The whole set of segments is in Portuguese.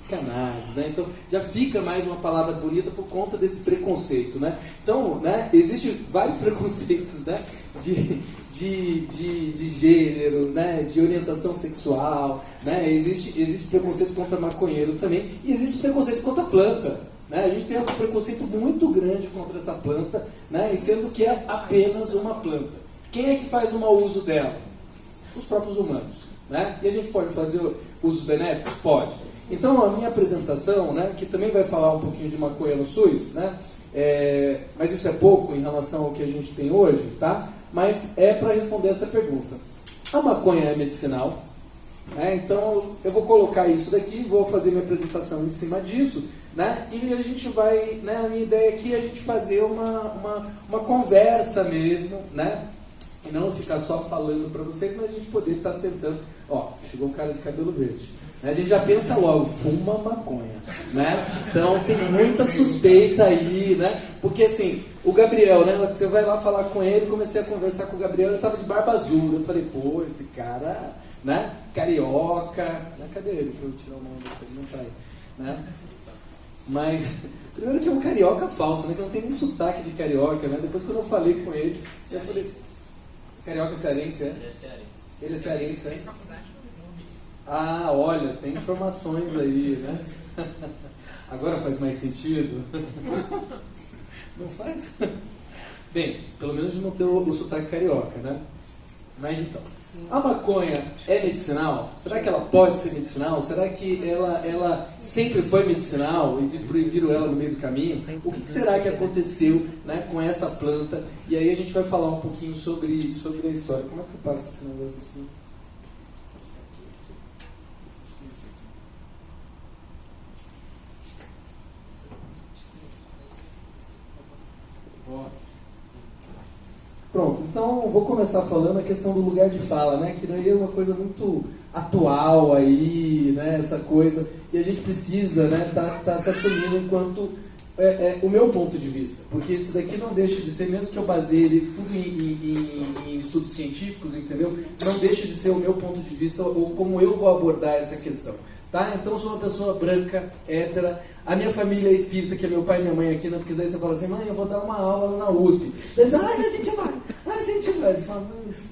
Cannabis, né? Então já fica mais uma palavra bonita por conta desse preconceito, né? Então, né, existem vários preconceitos, né, de gênero, né, de orientação sexual, né? Existe preconceito contra maconheiro também, e existe preconceito contra a planta, né? A gente tem um preconceito muito grande contra essa planta, né, e sendo que é apenas uma planta. Quem é que faz o mau uso dela? Os próprios humanos. Né? E a gente pode fazer usos benéficos? Pode. Então, a minha apresentação, né, que também vai falar um pouquinho de maconha no SUS, né, mas isso é pouco em relação ao que a gente tem hoje, tá? Mas é para responder essa pergunta. A maconha é medicinal, né? Então eu vou colocar isso daqui, vou fazer minha apresentação em cima disso, né? E a gente vai, né, a minha ideia aqui é a gente fazer uma conversa mesmo, né? E não ficar só falando para vocês, mas a gente poder estar sentando. Ó, chegou um cara de cabelo verde. A gente já pensa logo, fuma maconha, né? Então tem muita suspeita aí, né? Porque assim, o Gabriel, né? Você vai lá falar com ele, comecei a conversar com o Gabriel, ele estava de barba azul. Eu falei, pô, esse cara, né? Carioca. Cadê ele? Pra eu tirar o nome dele, não tá aí, né? Mas, primeiro que é um carioca falso, né? Que não tem nem sotaque de carioca, né? Depois quando eu falei com ele, eu falei, carioca cearense, é? Ele é cearense. Ele é cearense, é? Fez faculdade no Rio. Ah, olha, tem informações aí, né? Agora faz mais sentido? Não faz? Bem, pelo menos não ter o sotaque carioca, né? Mas então, a maconha é medicinal? Será que ela pode ser medicinal? Será que ela sempre foi medicinal e proibiram ela no meio do caminho? O que será que aconteceu, né, com essa planta? E aí a gente vai falar um pouquinho sobre a história. Como é que eu passo esse negócio aqui? Pronto, então vou começar falando a questão do lugar de fala, né? Que daí é uma coisa muito atual aí, né? Essa coisa, e a gente precisa, né, tá se assumindo enquanto o meu ponto de vista, porque isso daqui não deixa de ser, mesmo que eu baseie ele tudo em estudos científicos, entendeu? Não deixa de ser o meu ponto de vista ou como eu vou abordar essa questão. Tá? Então eu sou uma pessoa branca, hétera, a minha família é espírita, que é meu pai e minha mãe aqui, né? Porque daí você fala assim, mãe, eu vou dar uma aula na USP. Daí você, a gente vai. Você fala, mas...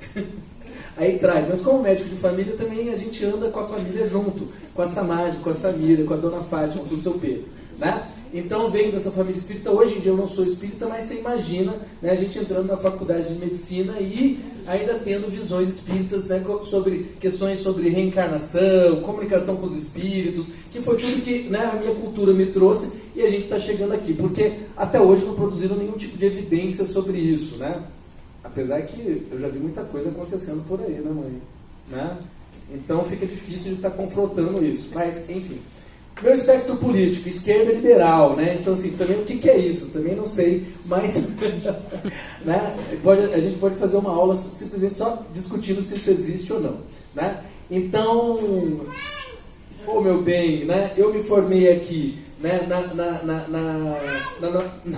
Aí traz, mas como médico de família também a gente anda com a família junto, com a Samad, com a Samira, com a Dona Fátima, com o seu Pedro, né? Então, venho dessa família espírita. Hoje em dia eu não sou espírita, mas você imagina, né, a gente entrando na faculdade de medicina e ainda tendo visões espíritas, né, sobre questões sobre reencarnação, comunicação com os espíritos, que foi tudo que, né, a minha cultura me trouxe e a gente está chegando aqui, porque até hoje não produziram nenhum tipo de evidência sobre isso, né? Apesar que eu já vi muita coisa acontecendo por aí, né, mãe? Né? Então fica difícil de estar confrontando isso, mas enfim. Meu espectro político, esquerda liberal, né? Então, assim, também o que é isso? Também não sei, mas né? A gente pode fazer uma aula simplesmente só discutindo se isso existe ou não, né? Então, meu bem, né? Eu me formei aqui, né, na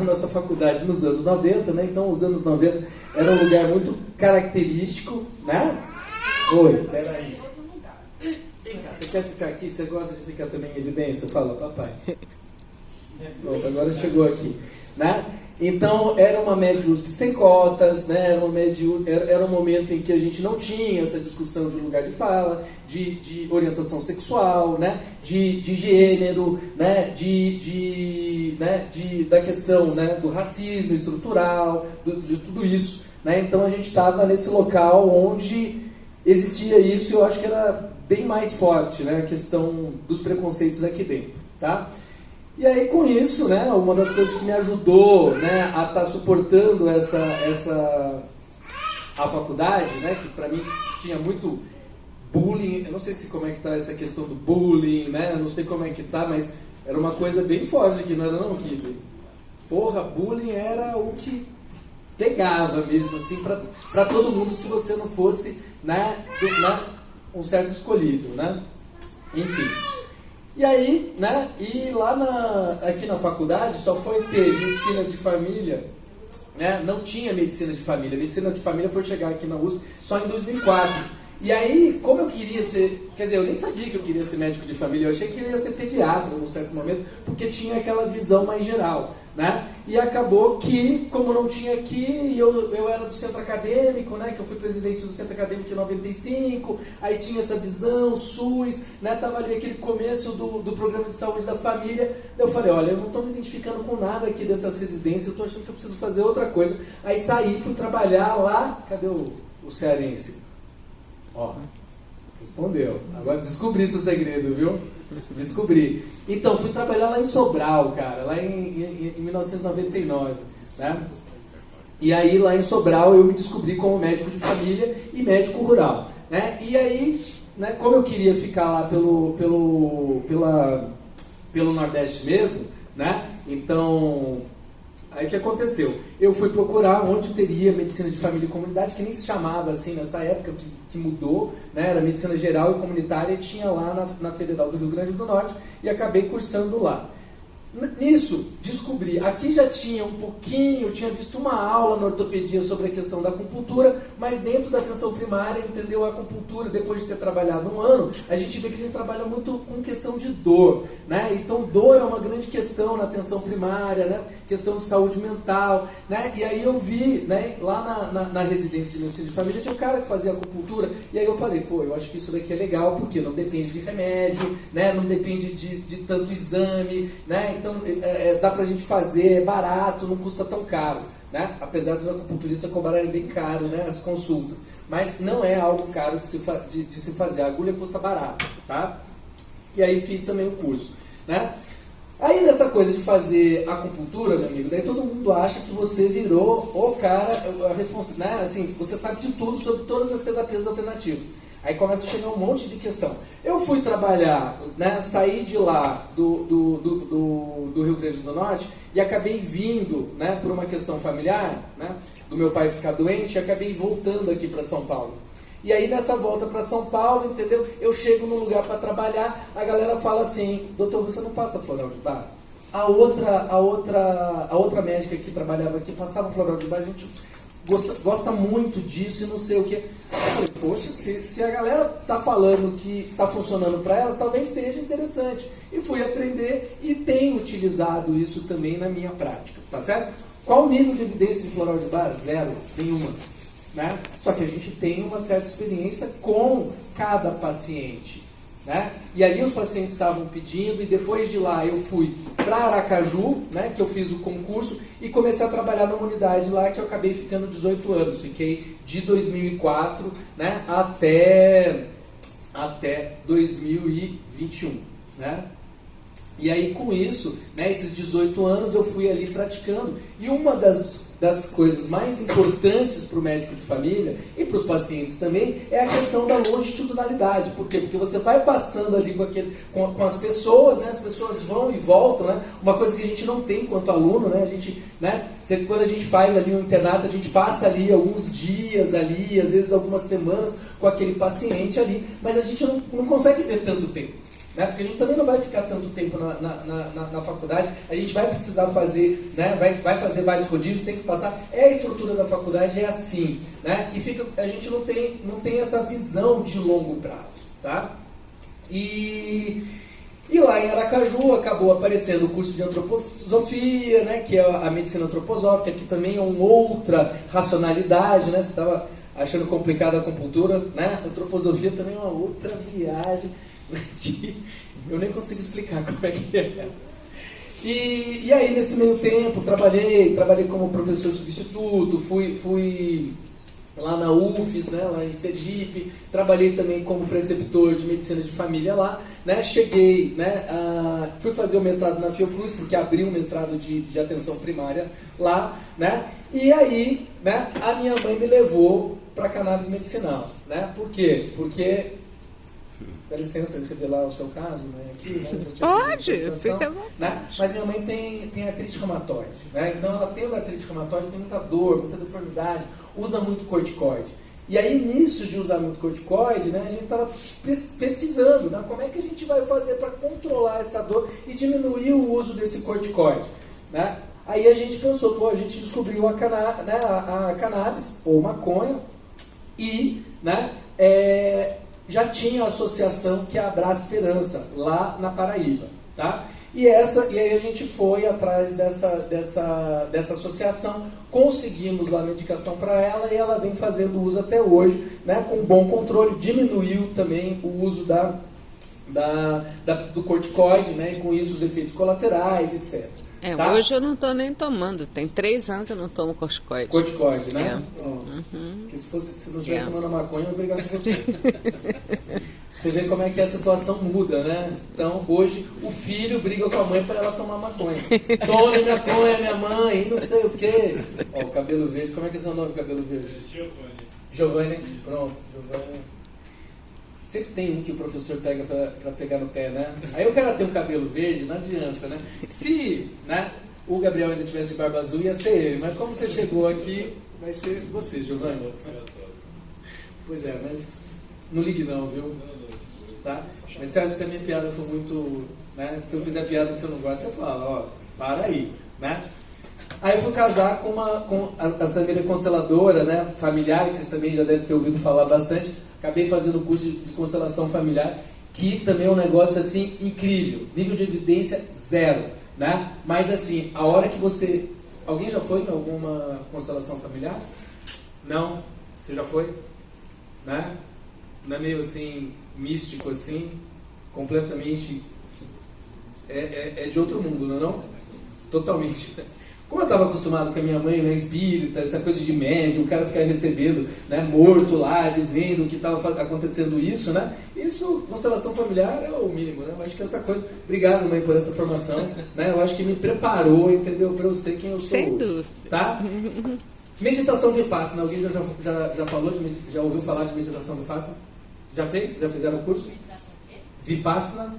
nossa faculdade nos anos 90, né? Então, os anos 90 era um lugar muito característico, né? Oi, peraí. Você quer ficar aqui? Você gosta de ficar também em evidência? Fala, papai. Pronto, agora chegou aqui, né? Então, era uma média USP sem cotas, né? Era um momento em que a gente não tinha essa discussão de lugar de fala, de orientação sexual, né? De gênero, né? Da questão, né, do racismo estrutural, de tudo isso, né? Então, a gente estava nesse local onde existia isso e eu acho que era bem mais forte, né, a questão dos preconceitos aqui dentro, tá? E aí com isso, né, uma das coisas que me ajudou, né, a estar suportando a faculdade, né, que para mim tinha muito bullying, eu não sei como é que tá essa questão do bullying, né, eu não sei como é que tá, mas era uma coisa bem forte aqui, não era não, Kid? Porra, bullying era o que pegava mesmo, assim, para todo mundo se você não fosse, né, um certo escolhido, né? Enfim. E aí, né? E lá aqui na faculdade só foi ter medicina de família, né? Não tinha medicina de família. A medicina de família foi chegar aqui na USP só em 2004. E aí, como eu queria ser, quer dizer, eu nem sabia que eu queria ser médico de família, eu achei que eu ia ser pediatra num certo momento, porque tinha aquela visão mais geral, né? E acabou que, como não tinha aqui, eu era do centro acadêmico, né? Que eu fui presidente do centro acadêmico em 95, aí tinha essa visão, SUS, né? Tava ali aquele começo do programa de saúde da família. Daí eu falei, olha, eu não estou me identificando com nada aqui dessas residências, eu estou achando que eu preciso fazer outra coisa. Aí saí, fui trabalhar lá, cadê o cearense? Ó, respondeu. Agora descobri seu segredo, viu? Descobri. Então, fui trabalhar lá em Sobral, cara, lá em 1999, né? E aí, lá em Sobral, eu me descobri como médico de família e médico rural, né? E aí, né, como eu queria ficar lá pelo Nordeste mesmo, né? Então, aí o que aconteceu? Eu fui procurar onde teria medicina de família e comunidade, que nem se chamava assim nessa época, que mudou, né? Era medicina geral e comunitária, e tinha lá na Federal do Rio Grande do Norte, e acabei cursando lá. Nisso, descobri, aqui já tinha um pouquinho, eu tinha visto uma aula na ortopedia sobre a questão da acupuntura, mas dentro da atenção primária, entendeu? A acupuntura, depois de ter trabalhado um ano, a gente vê que a gente trabalha muito com questão de dor, né? Então, dor é uma grande questão na atenção primária, né? Questão de saúde mental, né? E aí eu vi, né, lá na residência de medicina de família, tinha um cara que fazia acupuntura, e aí eu falei, pô, eu acho que isso daqui é legal, porque não depende de remédio, né? Não depende de tanto exame, né? Então, dá pra gente fazer, é barato, não custa tão caro, né? Apesar dos acupunturistas cobrarem bem caro, né, as consultas. Mas não é algo caro de se fazer, a agulha custa barato, tá? E aí fiz também o curso, né? Aí nessa coisa de fazer acupuntura, meu amigo, daí todo mundo acha que você virou o cara, né? Assim, você sabe de tudo sobre todas as terapias alternativas. Aí começa a chegar um monte de questão. Eu fui trabalhar, né, saí de lá do Rio Grande do Norte e acabei vindo, né, por uma questão familiar, né, do meu pai ficar doente, e acabei voltando aqui para São Paulo. E aí nessa volta para São Paulo, entendeu? Eu chego num lugar para trabalhar, a galera fala assim, doutor, você não passa floral de bar? A outra médica que trabalhava aqui passava floral de bar, a gente gosta muito disso e não sei o que. Eu falei, poxa, se a galera está falando que está funcionando para elas, talvez seja interessante. E fui aprender e tenho utilizado isso também na minha prática, tá certo? Qual o nível de evidência de floral de bar? Zero, nenhuma. Né? Só que a gente tem uma certa experiência com cada paciente. Né? E ali os pacientes estavam pedindo, e depois de lá eu fui para Aracaju, né, que eu fiz o concurso, e comecei a trabalhar numa unidade lá que eu acabei ficando 18 anos. Fiquei de 2004, né, até 2021. Né? E aí com isso, né, esses 18 anos eu fui ali praticando. E uma das coisas mais importantes para o médico de família e para os pacientes também é a questão da longitudinalidade. Por quê? Porque você vai passando ali com as pessoas, né? As pessoas vão e voltam, né? Uma coisa que a gente não tem quanto aluno, né? A gente, né? Quando a gente faz ali um internato, a gente passa ali alguns dias ali, às vezes algumas semanas com aquele paciente ali, mas a gente não consegue ter tanto tempo. Né? Porque a gente também não vai ficar tanto tempo na faculdade, a gente vai precisar fazer, né? vai fazer vários rodízios, tem que passar, a estrutura da faculdade é assim, né? E a gente não tem essa visão de longo prazo, tá? E lá em Aracaju acabou aparecendo o curso de antroposofia, né? Que é a medicina antroposófica, que também é uma outra racionalidade, né? Você estava achando complicada a acupuntura, né? Antroposofia também é uma outra viagem, que eu nem consigo explicar como é que é. E aí, nesse meio tempo, trabalhei como professor substituto, fui lá na UFES, né, lá em Sergipe, trabalhei também como preceptor de medicina de família lá, né, cheguei, né, fui fazer o mestrado na Fiocruz, porque abri um mestrado de atenção primária lá, né, e aí, né, a minha mãe me levou para cannabis medicinal, né, por quê? Porque... Dá licença de revelar o seu caso, né? Aqui, né? Pode, fica à vontade. Né? Mas minha mãe tem artrite reumatoide, né? Então ela tem artrite reumatoide, tem muita dor, muita deformidade, usa muito corticoide. E aí, nisso de usar muito corticoide, né, a gente estava pesquisando, né, como é que a gente vai fazer para controlar essa dor e diminuir o uso desse corticoide. Né? Aí a gente pensou, pô, a gente descobriu a cannabis, ou maconha, e, né, já tinha a associação que é a Abraço Esperança, lá na Paraíba, tá? E aí a gente foi atrás dessa associação, conseguimos lá a medicação para ela e ela vem fazendo uso até hoje, né, com bom controle, diminuiu também o uso do corticoide, né, e com isso os efeitos colaterais, etc. Tá? Hoje eu não estou nem tomando, tem 3 anos que eu não tomo corticoide. Corticoide, né? Porque se não estivesse tomando maconha, eu obrigado com você. Você vê como é que a situação muda, né? Então, hoje, o filho briga com a mãe para ela tomar maconha. Tome maconha, minha mãe, não sei o quê. Ó, o cabelo verde, como é que é seu nome, cabelo verde? Giovanni. Pronto, Giovanni. Sempre tem um que o professor pega para pegar no pé, né? Aí o cara tem um cabelo verde, não adianta, né? Se, né, o Gabriel ainda tivesse de barba azul, ia ser ele. Mas como você chegou aqui, vai ser você, Giovanni. Pois é, mas não ligue não, viu? Tá? Mas se a minha piada for muito, né? Se eu fizer piada que você não gosta, você fala, ó, para aí, né? Aí eu fui casar com a Samira Consteladora, né? Familiar, que vocês também já devem ter ouvido falar bastante. Acabei fazendo o curso de constelação familiar, que também é um negócio assim incrível. Nível de evidência zero, né? Mas assim, a hora que você... Alguém já foi em alguma constelação familiar? Não? Você já foi? Né? Não é meio assim, místico assim? Completamente... É de outro mundo, não é não? Totalmente. Como eu estava acostumado com a minha mãe, né, espírita, essa coisa de médium, o cara ficar recebendo, né, morto lá, dizendo que estava acontecendo isso, né? Isso, constelação familiar é o mínimo, né? Eu acho que essa coisa... Obrigado, mãe, por essa formação, né? Eu acho que me preparou, entendeu? Para eu ser quem eu sou sem hoje, dúvida. Tá? Meditação Vipassana. Alguém já falou, já ouviu falar de meditação Vipassana? Já fez? Já fizeram o curso? Meditação o quê? Vipassana?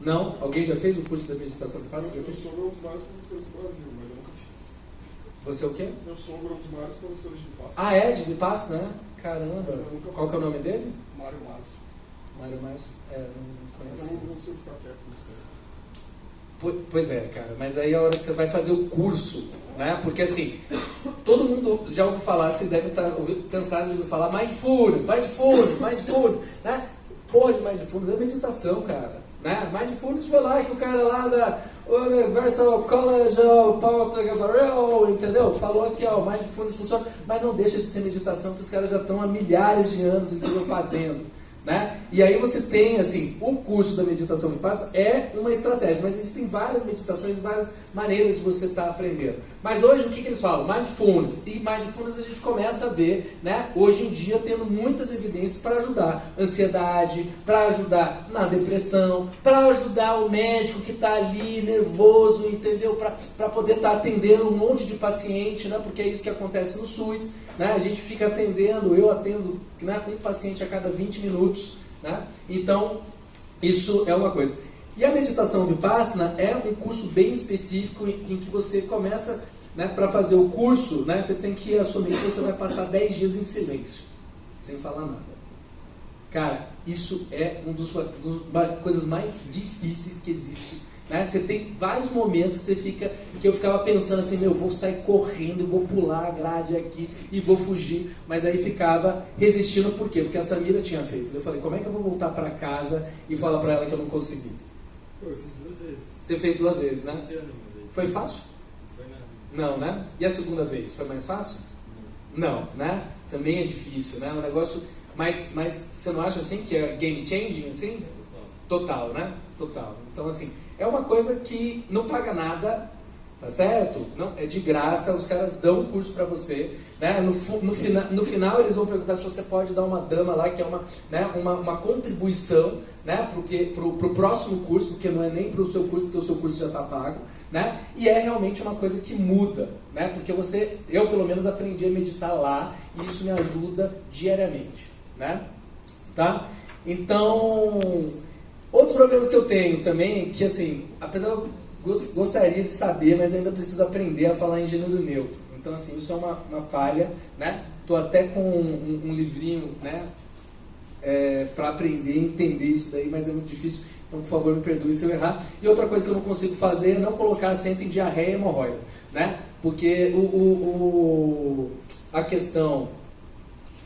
Não? Alguém já fez o curso da meditação Vipassana? Eu sou um dos maiores professores do Brasil, mas eu nunca fiz. Você é o quê? Meu sogro é um dos maiores professores de Vipassana. Ah, é? De Vipassana, né? Caramba. Qual que é o nome dele? Mário Márcio. Mário Márcio? Não Mas conheço. eu não consigo ficar quieto no tempo. Pois é, cara. Mas aí é a hora que você vai fazer o curso, né? Porque assim, todo mundo já ouviu falar, vocês devem estar cansados de ouvir falar Mindfulness, né? Porra de Mindfulness é meditação, cara. Né? Mindfulness foi lá que o cara lá da Universal College of Paul Gabriel, entendeu? Falou que ó, Mindfulness funciona, mas não deixa de ser meditação que os caras já estão há milhares de anos fazendo. Né? E aí você tem, assim, o curso da meditação Vipassana é uma estratégia, mas existem várias meditações, várias maneiras de você estar aprendendo. Mas hoje o que eles falam? Mindfulness. E Mindfulness a gente começa a ver, né, hoje em dia, tendo muitas evidências para ajudar ansiedade, para ajudar na depressão, para ajudar o médico que está ali nervoso, entendeu? Para poder estar atendendo um monte de paciente, né? Porque é isso que acontece no SUS. Né? A gente fica atendendo, eu atendo, né, um paciente a cada 20 minutos. Né? Então, isso é uma coisa. E a meditação Vipassana é um curso bem específico em que você começa, né, para fazer o curso, né, você tem que assumir que você vai passar 10 dias em silêncio, sem falar nada. Cara, isso é uma das coisas mais difíceis que existe. Né? Você tem vários momentos que eu ficava pensando assim, vou sair correndo, vou pular a grade aqui e vou fugir, mas aí ficava resistindo. Por quê? Porque a Samira tinha feito. Eu falei, como é que eu vou voltar para casa e falar para ela que eu não consegui? Pô, eu fiz 2 vezes. Você fez 2 vezes, né? Esse ano uma vez. Foi fácil? Não foi nada. Não, né? E a segunda vez? Foi mais fácil? Não, né? Também é difícil, né? Um negócio... Mas você não acha assim que é game changing, assim? Total, né? Total. Então, assim, é uma coisa que não paga nada, tá certo? Não, é de graça, os caras dão um curso para você, né? No final eles vão perguntar se você pode dar uma dama lá, que é uma contribuição, né? Pro próximo curso, porque não é nem pro seu curso, porque o seu curso já está pago, né? E é realmente uma coisa que muda, né? Porque eu pelo menos aprendi a meditar lá e isso me ajuda diariamente, né? Tá? Então... Outros problemas que eu tenho também, que assim, apesar eu gostaria de saber, mas ainda preciso aprender a falar em gênero neutro. Então assim, isso é uma falha, né? Estou até com um livrinho, né? Para aprender e entender isso daí, mas é muito difícil. Então, por favor, me perdoe se eu errar. E outra coisa que eu não consigo fazer é não colocar acento em diarreia e hemorroida, né? Porque a questão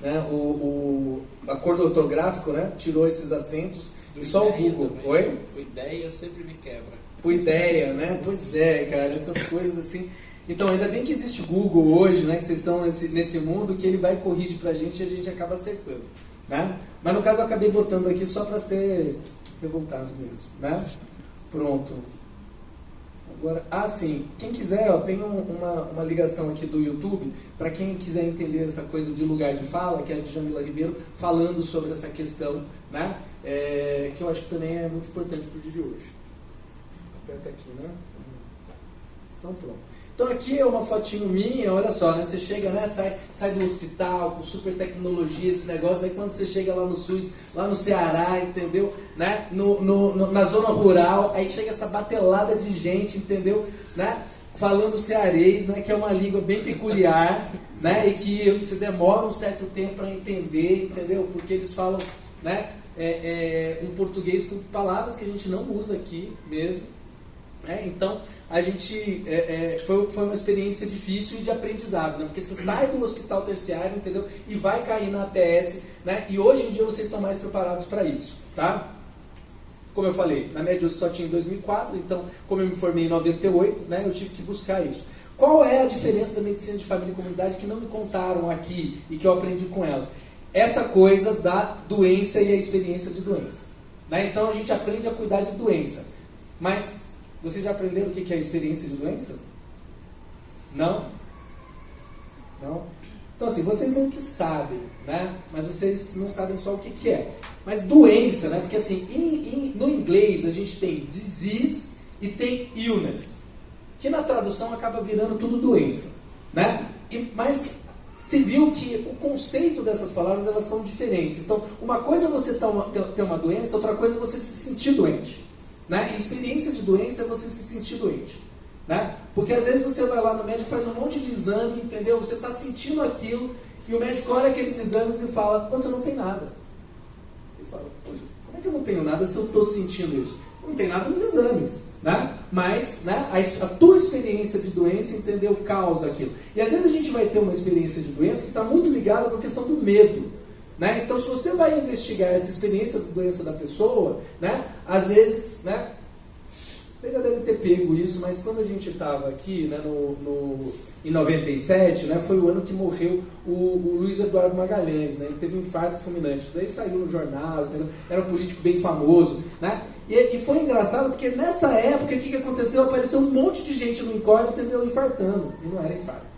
né? O acordo ortográfico, né? Tirou esses acentos e só o Google. Também. Oi? O ideia sempre me quebra. O ideia, né? Pois é, cara, essas coisas assim. Então, ainda bem que existe Google hoje, né? Que vocês estão nesse mundo, que ele vai corrigir pra gente e a gente acaba acertando, né? Mas no caso eu acabei botando aqui só pra ser revoltado mesmo, né? Pronto. Agora, sim, quem quiser, ó, tem uma ligação aqui do YouTube, para quem quiser entender essa coisa de lugar de fala, que é a Djamila Ribeiro, falando sobre essa questão, né? Que eu acho que também é muito importante para o dia de hoje. Aperta aqui, né? Então pronto. Então aqui é uma fotinho minha, olha só, né? Você chega, né? Sai do hospital com super tecnologia, esse negócio, daí quando você chega lá no SUS, lá no Ceará, entendeu? Né? Na zona rural, aí chega essa batelada de gente, entendeu? Né? Falando cearês, né? Que é uma língua bem peculiar, né? E que você demora um certo tempo para entender, entendeu? Porque eles falam, né? Um português com palavras que a gente não usa aqui mesmo. Então, a gente foi uma experiência difícil e de aprendizado, né? Porque você sai do hospital terciário, entendeu? E vai cair na ATS, né? E hoje em dia vocês estão mais preparados para isso, tá? Como eu falei, na média eu só tinha em 2004, então, como eu me formei em 98, né? Eu tive que buscar isso. Qual é a diferença da medicina de família e comunidade que não me contaram aqui e que eu aprendi com elas? Essa coisa da doença e a experiência de doença, né? Então, a gente aprende a cuidar de doença, mas vocês já aprenderam o que é a experiência de doença? Não? Não? Então assim, vocês meio que sabem, né? Mas vocês não sabem só o que é. Mas doença, né? Porque assim, no inglês a gente tem disease e tem illness, que na tradução acaba virando tudo doença, né? Mas se viu que o conceito dessas palavras, elas são diferentes. Então, uma coisa é você ter uma doença, outra coisa é você se sentir doente. Né? E experiência de doença é você se sentir doente, né? Porque às vezes você vai lá no médico, faz um monte de exame, entendeu? Você está sentindo aquilo e o médico olha aqueles exames e fala, você não tem nada. Eles falam, poxa, como é que eu não tenho nada se eu estou sentindo isso? Não tem nada nos exames, né? Mas, né, a tua experiência de doença, entendeu, causa aquilo. E às vezes a gente vai ter uma experiência de doença que está muito ligada com a questão do medo. Né? Então, se você vai investigar essa experiência de doença da pessoa, né, às vezes, né, você já deve ter pego isso, mas quando a gente estava aqui, né, em 97, né, foi o ano que morreu o Luiz Eduardo Magalhães, né, ele teve um infarto fulminante. Isso daí saiu no jornal, era um político bem famoso, né, e foi engraçado porque nessa época, o que aconteceu? Apareceu um monte de gente no incógnito, entendeu, infartando, e não era infarto.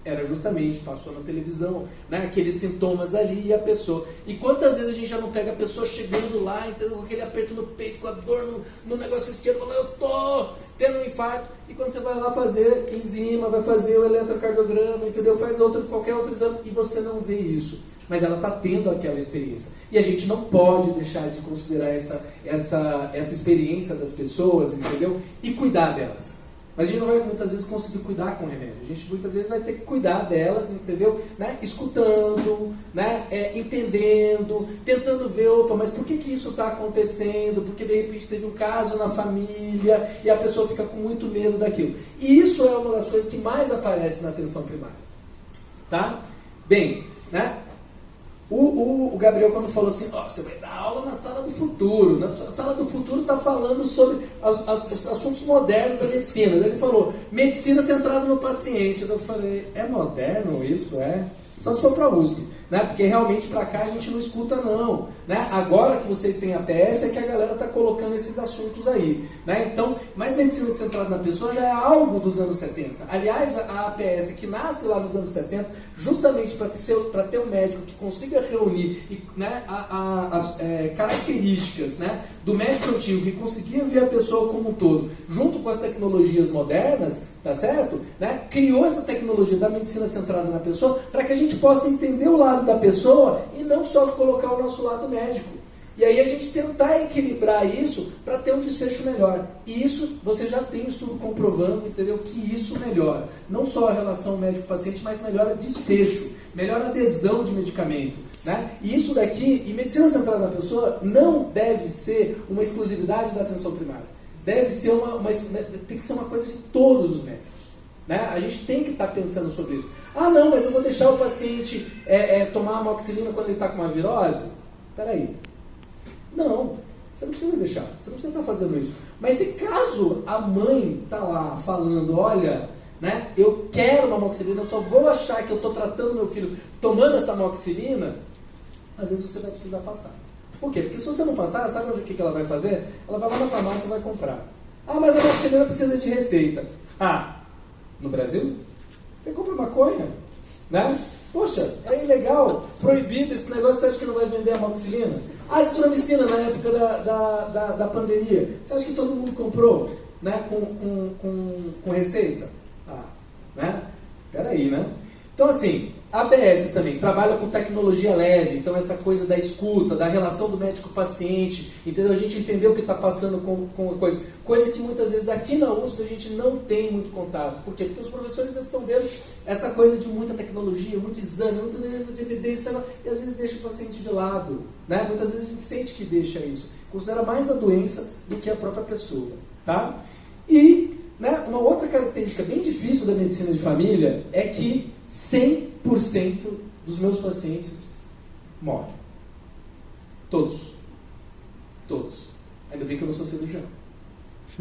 Era justamente, passou na televisão, né, aqueles sintomas ali e a pessoa. E quantas vezes a gente já não pega a pessoa chegando lá, entendeu, com aquele aperto no peito, com a dor no negócio esquerdo, falando, eu tô tendo um infarto. E quando você vai lá fazer enzima, vai fazer o eletrocardiograma, entendeu, faz qualquer outro exame, e você não vê isso. Mas ela está tendo aquela experiência. E a gente não pode deixar de considerar essa experiência das pessoas, entendeu, e cuidar delas. Mas a gente não vai muitas vezes conseguir cuidar com o remédio. A gente muitas vezes vai ter que cuidar delas, entendeu? Né? Escutando, né? Entendendo, tentando ver, opa, mas por que isso está acontecendo? Porque de repente teve um caso na família e a pessoa fica com muito medo daquilo. E isso é uma das coisas que mais aparece na atenção primária. Tá? Bem, né? O Gabriel, quando falou assim, você vai dar aula na sala do futuro. Na sala do futuro está falando sobre os assuntos modernos da medicina. Daí ele falou, medicina centrada no paciente. Eu falei, é moderno isso? Só se for para a USP, né? Porque realmente para cá a gente não escuta não, né? Agora que vocês têm a APS é que a galera está colocando esses assuntos aí, né? Então, mas medicina centrada na pessoa já é algo dos anos 70. Aliás, a APS que nasce lá nos anos 70, justamente para ter um médico que consiga reunir, né, as características, né, do médico antigo, que conseguia ver a pessoa como um todo, junto com as tecnologias modernas, tá certo? Né? Criou essa tecnologia da medicina centrada na pessoa para que a gente possa entender o lado da pessoa e não só colocar o nosso lado médico. E aí a gente tentar equilibrar isso para ter um desfecho melhor. E isso, você já tem estudo comprovando, entendeu? Que isso melhora. Não só a relação médico-paciente, mas melhora desfecho, melhora adesão de medicamento. Né? E isso daqui, e medicina centrada na pessoa, não deve ser uma exclusividade da atenção primária. Deve ser tem que ser uma coisa de todos os médicos. Né? A gente tem que estar pensando sobre isso. Ah, não, mas eu vou deixar o paciente tomar amoxicilina quando ele está com uma virose? Peraí. Não, você não precisa deixar, você não precisa estar fazendo isso. Mas se caso a mãe está lá falando, olha, né, eu quero uma amoxicilina, eu só vou achar que eu estou tratando meu filho tomando essa amoxicilina, às vezes você vai precisar passar. Por quê? Porque se você não passar, sabe o que ela vai fazer? Ela vai lá na farmácia e vai comprar. Ah, mas a amoxicilina precisa de receita. Ah, no Brasil? Você compra maconha, né? Poxa, é ilegal, proibido esse negócio, você acha que não vai vender amoxicilina? A azitromicina na época da pandemia, você acha que todo mundo comprou, né, com receita? Ah, né? Peraí, né? Então assim, a ABS também trabalha com tecnologia leve, então essa coisa da escuta, da relação do médico-paciente, entendeu? A gente entender o que está passando com a coisa que muitas vezes aqui na USP a gente não tem muito contato. Por quê? Porque os professores estão vendo essa coisa de muita tecnologia, muito exame, muito de evidência, e às vezes deixa o paciente de lado, né? Muitas vezes a gente sente que deixa isso, considera mais a doença do que a própria pessoa, tá? E, né, uma outra característica bem difícil da medicina de família é que 100% dos meus pacientes morrem. Todos. Todos. Ainda bem que eu não sou cirurgião.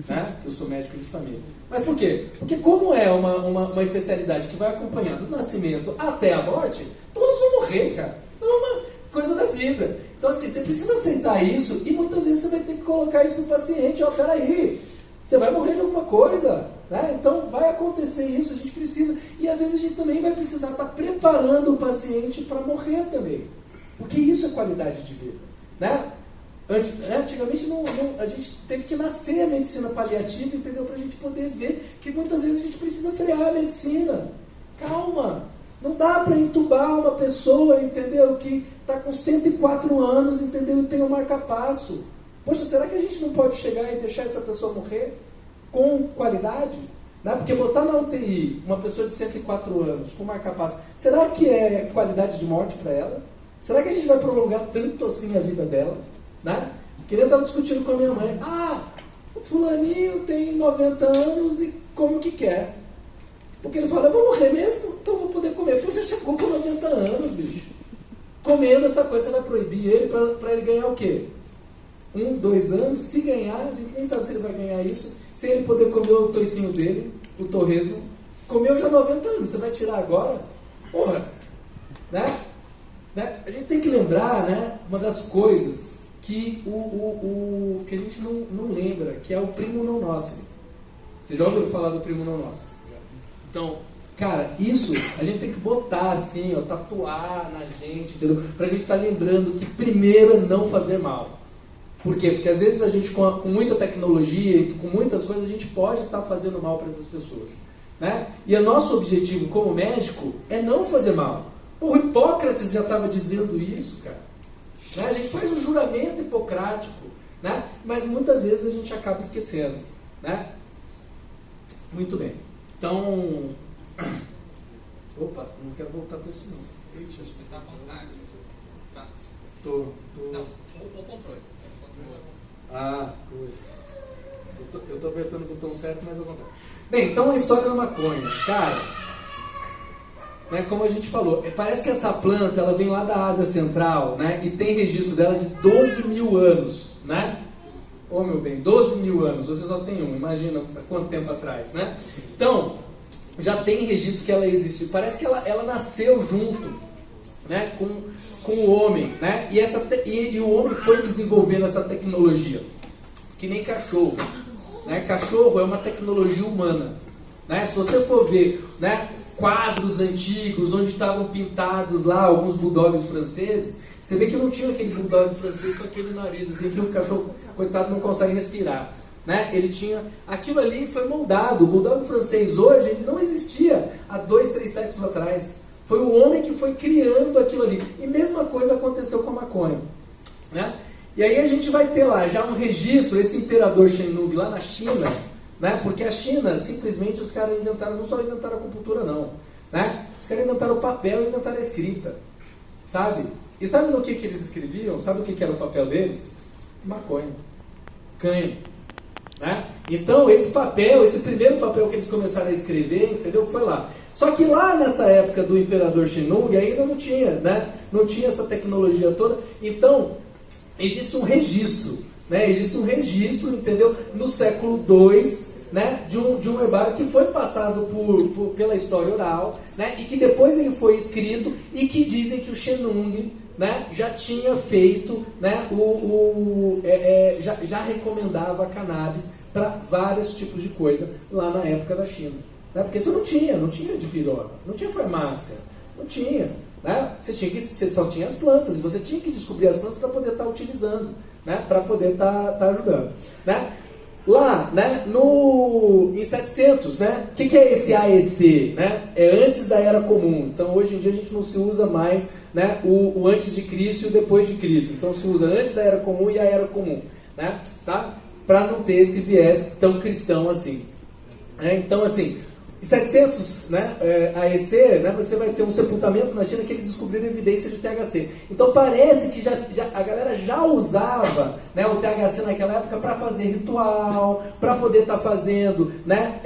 Né? Que eu sou médico de família. Mas por quê? Porque como é uma especialidade que vai acompanhar do nascimento até a morte, todos vão morrer, cara. Então é uma coisa da vida. Então assim, você precisa aceitar isso e muitas vezes você vai ter que colocar isso para o paciente. Ó, peraí, você vai morrer de alguma coisa. Né? Então vai acontecer isso, a gente precisa, e às vezes a gente também vai precisar estar preparando o paciente para morrer também, porque isso é qualidade de vida. Né? Antigamente a gente teve que nascer a medicina paliativa, entendeu? Para a gente poder ver que muitas vezes a gente precisa frear a medicina. Calma, não dá para entubar uma pessoa, entendeu? Que está com 104 anos, entendeu? E tem um marca-passo. Poxa, será que a gente não pode chegar e deixar essa pessoa morrer com qualidade? Né? Porque botar na UTI uma pessoa de 104 anos com marca-passo, será que é qualidade de morte para ela? Será que a gente vai prolongar tanto assim a vida dela? Né? Queria estar discutindo com a minha mãe. Ah, o fulaninho tem 90 anos e come o que quer. Porque ele fala, eu vou morrer mesmo, então eu vou poder comer. Pô, já chegou com 90 anos, bicho. Comendo essa coisa, você vai proibir ele para ele ganhar o quê? 1, 2 anos, se ganhar, a gente nem sabe se ele vai ganhar isso, sem ele poder comer o toicinho dele, o torresmo. Comeu já 90 anos, você vai tirar agora? Porra! Né? A gente tem que lembrar, né, uma das coisas que, que a gente não lembra, que é o primo não nocere. Vocês já ouviram falar do primo não nocere? Então, cara, isso a gente tem que botar assim, ó, tatuar na gente, entendeu? Pra gente estar lembrando que primeiro é não fazer mal. Por quê? Porque às vezes a gente, com muita tecnologia e com muitas coisas, a gente pode estar fazendo mal para essas pessoas. Né? E o nosso objetivo como médico é não fazer mal. O Hipócrates já estava dizendo isso, cara. Né? A gente faz um juramento hipocrático, né? Mas muitas vezes a gente acaba esquecendo. Né? Muito bem. Então... Opa, não quero voltar para isso não. Eita, você está à vontade. Tá. Tô... Não, o controle. Ah, coisa. Eu tô apertando o botão certo, mas eu vou contar. Bem, então a história da maconha. Cara, né, como a gente falou, parece que essa planta ela vem lá da Ásia Central, né, e tem registro dela de 12 mil anos. Né? Ô meu bem, 12 mil anos, você só tem um, imagina quanto tempo atrás. Né? Então, já tem registro que ela existe. Parece que ela nasceu junto, né, com o homem, né? E o homem foi desenvolvendo essa tecnologia, que nem cachorro, né? Cachorro é uma tecnologia humana, né? Se você for ver, né, quadros antigos onde estavam pintados lá alguns bulldogs franceses, você vê que não tinha aquele bulldog francês com aquele nariz assim que o cachorro, coitado, não consegue respirar. Né? Ele tinha, aquilo ali foi moldado. O bulldog francês hoje ele não existia há 2, 3 séculos atrás. Foi o homem que foi criando aquilo ali. E mesma coisa aconteceu com a maconha. Né? E aí a gente vai ter lá já um registro, esse imperador Shenhung lá na China, né? Porque a China, simplesmente os caras inventaram, não só inventaram a acupuntura não. Né? Os caras inventaram o papel e inventaram a escrita. Sabe? E sabe no que eles escreviam? Sabe o que era o papel deles? Maconha. Cânhamo. Né? Então esse papel, esse primeiro papel que eles começaram a escrever, entendeu? Foi lá. Só que lá nessa época do imperador Shenung ainda não tinha, né? Não tinha essa tecnologia toda. Então, existe um registro, né? Existe um registro, entendeu? No século II, né? De um herbário que foi passado pela história oral, né? E que depois ele foi escrito e que dizem que o Shenung, né, já tinha feito, né, já recomendava cannabis para vários tipos de coisa lá na época da China. Né? Porque você não tinha dipirona, não tinha farmácia, não tinha. Né? Você só tinha as plantas, e você tinha que descobrir as plantas para poder estar utilizando, né, para poder estar ajudando. Né? Lá, né, em 700, né, o que é esse AEC? Né? É antes da Era Comum. Então, hoje em dia, a gente não se usa mais, né, o antes de Cristo e o depois de Cristo. Então, se usa antes da Era Comum e a Era Comum. Né? Tá? Para não ter esse viés tão cristão assim. Então, assim, em 700, né, AEC, né, você vai ter um sepultamento na China que eles descobriram evidência de THC. Então parece que a galera já usava, né, o THC naquela época para fazer ritual, para poder estar fazendo, né,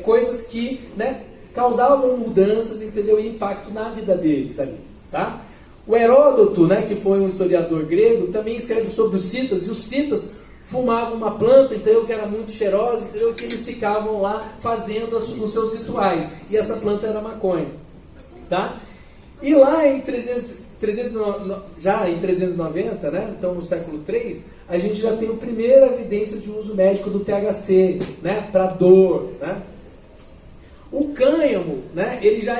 coisas que, né, causavam mudanças, entendeu, e impacto na vida deles ali. Tá? O Heródoto, né, que foi um historiador grego, também escreve sobre os citas, e os citas fumavam uma planta, entendeu, que era muito cheirosa, entendeu, que eles ficavam lá fazendo os seus rituais. E essa planta era maconha. Tá? E lá em 390, né, então no século III, a gente já tem a primeira evidência de uso médico do THC, né, para dor. Né? O cânhamo, né, ele já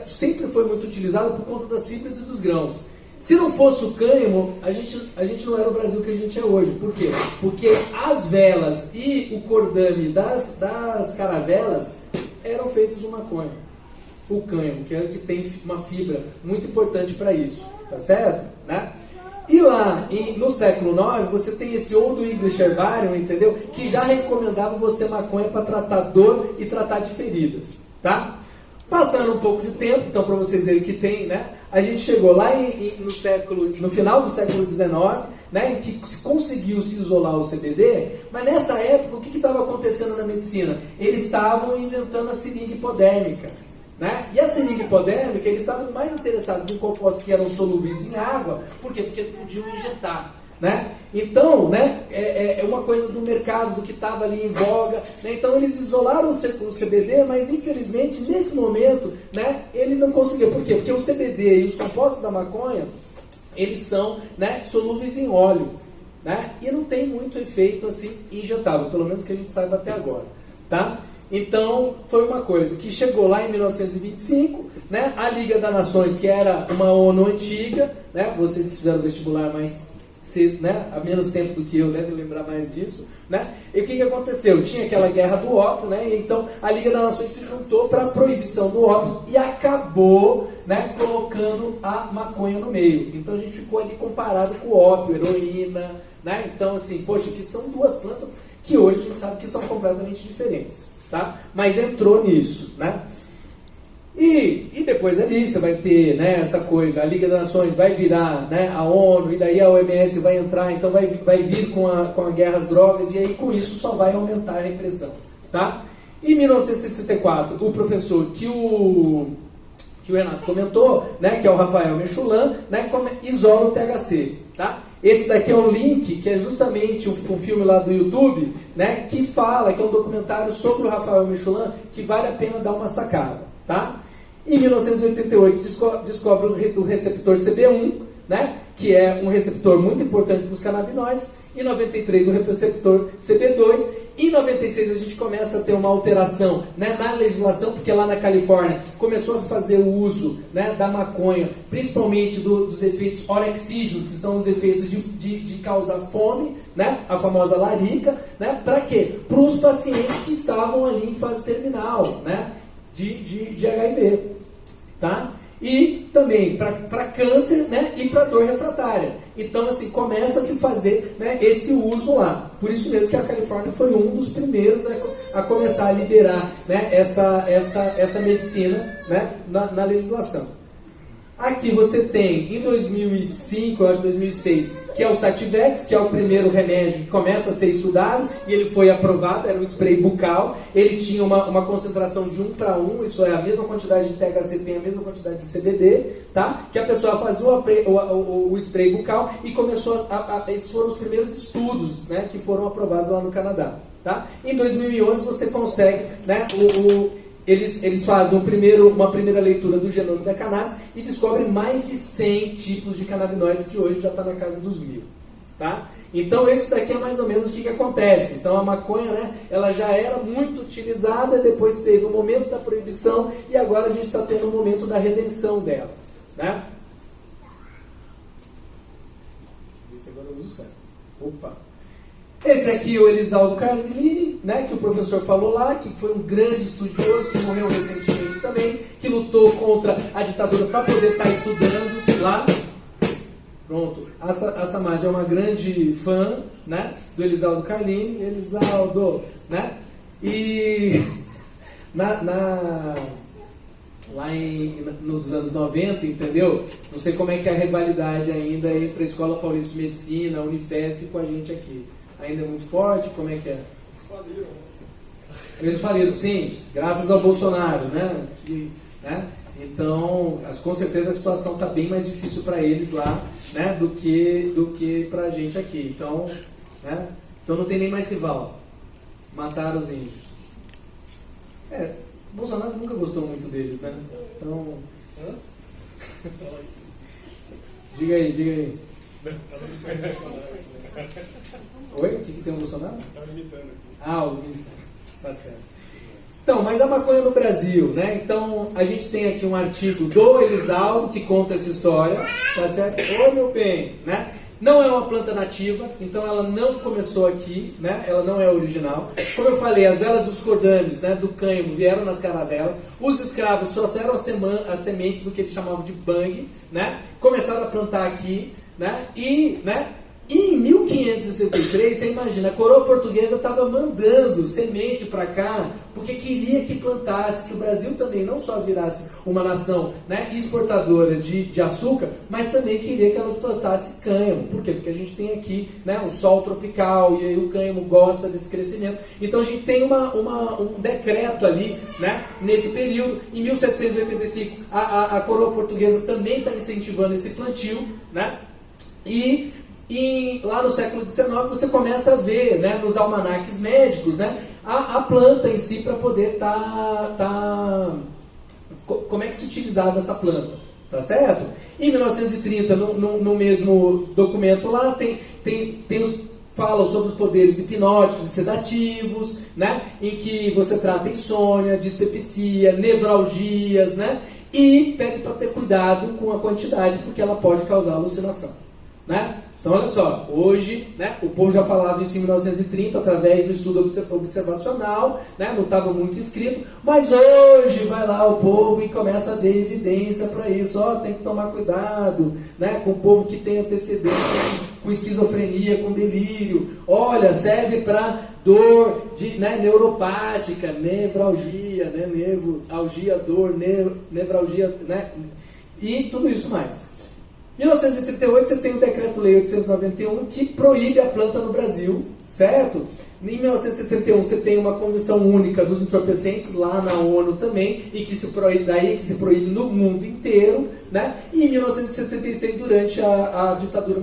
sempre foi muito utilizado por conta das fibras e dos grãos. Se não fosse o cânhamo, a gente não era o Brasil que a gente é hoje. Por quê? Porque as velas e o cordame das caravelas eram feitos de maconha. O cânhamo, que é o que tem uma fibra muito importante para isso. Tá certo? Né? E lá, no século IX, você tem esse Old English Herbarium, entendeu? Que já recomendava você maconha para tratar dor e tratar de feridas. Tá? Passando um pouco de tempo, então para vocês verem que tem, né? A gente chegou lá no final do século XIX, né, em que conseguiu se isolar o CBD, mas nessa época o que estava acontecendo na medicina? Eles estavam inventando a seringa hipodérmica. Né? E a seringa hipodérmica, eles estavam mais interessados em compostos que eram solúveis em água. Por quê? Porque podiam injetar. Né? Então, né, é uma coisa do mercado, do que estava ali em voga. Né? Então eles isolaram o CBD, mas infelizmente nesse momento, né, ele não conseguiu. Por quê? Porque o CBD e os compostos da maconha, eles são, né, solúveis em óleo. Né? E não tem muito efeito assim injetável, pelo menos que a gente saiba até agora. Tá? Então, foi uma coisa que chegou lá em 1925, né, a Liga das Nações, que era uma ONU antiga, né, vocês que fizeram vestibular mais cedo, né, há menos tempo do que eu, devem lembrar mais disso, né, e o que aconteceu? Tinha aquela guerra do ópio, né, e então a Liga das Nações se juntou para a proibição do ópio e acabou, né, colocando a maconha no meio. Então a gente ficou ali comparado com o ópio, heroína, né, então assim, poxa, que são duas plantas que hoje a gente sabe que são completamente diferentes. Tá? Mas entrou nisso, né? E depois ali você vai ter, né, essa coisa, a Liga das Nações vai virar, né, a ONU, e daí a OMS vai entrar, então vai vir com a guerra às drogas, e aí com isso só vai aumentar a repressão. Tá? Em 1964, o professor que o Renato comentou, né, que é o Rafael Mechoulam, né, isola o THC. Tá? Esse daqui é um link, que é justamente um filme lá do YouTube, né, que fala, que é um documentário sobre o Rafael Mechoulam, que vale a pena dar uma sacada. Tá? Em 1988 descobre o receptor CB1, né, que é um receptor muito importante para os canabinoides. Em 93 o receptor CB2. Em 96 a gente começa a ter uma alteração, né, na legislação, porque lá na Califórnia começou a se fazer o uso, né, da maconha, principalmente dos efeitos orexígenos, que são os efeitos de causar fome, né, a famosa larica, né, para quê? Para os pacientes que estavam ali em fase terminal, né, de HIV. Tá? E também para câncer, né, e para dor refratária. Então, assim, começa a se fazer, né, esse uso lá. Por isso mesmo que a Califórnia foi um dos primeiros a começar a liberar, né, essa medicina, né, na legislação. Aqui você tem, em 2005, eu acho 2006, que é o Sativex, que é o primeiro remédio que começa a ser estudado, e ele foi aprovado, era um spray bucal, ele tinha uma concentração de 1:1, isso é a mesma quantidade de THC, tem a mesma quantidade de CBD, tá? Que a pessoa fazia o spray bucal e começou esses foram os primeiros estudos, né, que foram aprovados lá no Canadá, tá? Em 2011 você consegue, né, eles fazem uma primeira leitura do genoma da cannabis e descobrem mais de 100 tipos de canabinoides, que hoje já está na casa dos 1000. Tá? Então, esse daqui é mais ou menos o que acontece. Então, a maconha, né, ela já era muito utilizada, depois teve o momento da proibição e agora a gente está tendo o momento da redenção dela. Né? Esse agora eu uso certo. Opa! Esse aqui é o Elisaldo Carlini, né, que o professor falou lá, que foi um grande estudioso, que morreu recentemente também, que lutou contra a ditadura para poder estar estudando lá. Pronto, a Samad é uma grande fã, né, do Elisaldo Carlini. Elisaldo, né? E lá nos anos 90, entendeu? Não sei como é que é a rivalidade ainda entre a Escola Paulista de Medicina, a Unifesp, com a gente aqui. Ainda é muito forte? Como é que é? Eles faliram. Eles faliram, sim, graças ao Bolsonaro, né? Né? Então, com certeza a situação está bem mais difícil para eles lá, né? do que para a gente aqui. Então, né? Então não tem nem mais rival. Mataram os índios. Bolsonaro nunca gostou muito deles, né? Então... Diga aí. Oi? O que tem o Bolsonaro? Estava imitando aqui. Tá certo. Então, mas a maconha no Brasil, né? Então, a gente tem aqui um artigo do Elisaldo que conta essa história, tá certo? Ô, meu bem, né? Não é uma planta nativa, então ela não começou aqui, né? Ela não é original. Como eu falei, as velas dos cordames, né, do cânhamo vieram nas caravelas. Os escravos trouxeram as sementes do que eles chamavam de bang, né? Começaram a plantar aqui, né? E em 1563, você imagina, a coroa portuguesa estava mandando semente para cá, porque queria que plantasse, que o Brasil também não só virasse uma nação, né, exportadora de açúcar, mas também queria que elas plantassem cânhamo. Por quê? Porque a gente tem aqui, né, o sol tropical, e aí o cânhamo gosta desse crescimento. Então a gente tem um decreto ali, né, nesse período. Em 1785, a coroa portuguesa também está incentivando esse plantio, né, e lá no século XIX você começa a ver, né, nos almanaques médicos, né, a planta em si para poder como é que se utilizava essa planta, tá certo? Em 1930, no mesmo documento lá, falam sobre os poderes hipnóticos e sedativos, né, em que você trata insônia, dispepsia, nevralgias, né, e pede para ter cuidado com a quantidade, porque ela pode causar alucinação, né? Então, olha só, hoje, né, o povo já falava isso em 1930, através do estudo observacional, né, não estava muito escrito, mas hoje vai lá o povo e começa a ver evidência para isso. Tem que tomar cuidado, né, com o povo que tem antecedência com esquizofrenia, com delírio. Olha, serve para dor neuropática, nevralgia, né, nevralgia, dor, nevralgia, né, e tudo isso mais. Em 1938 você tem o Decreto-Lei 891 que proíbe a planta no Brasil, certo? Em 1961 você tem uma Convenção Única dos Entorpecentes lá na ONU também, e que se proíbe no mundo inteiro, né? E em 1976, durante a ditadura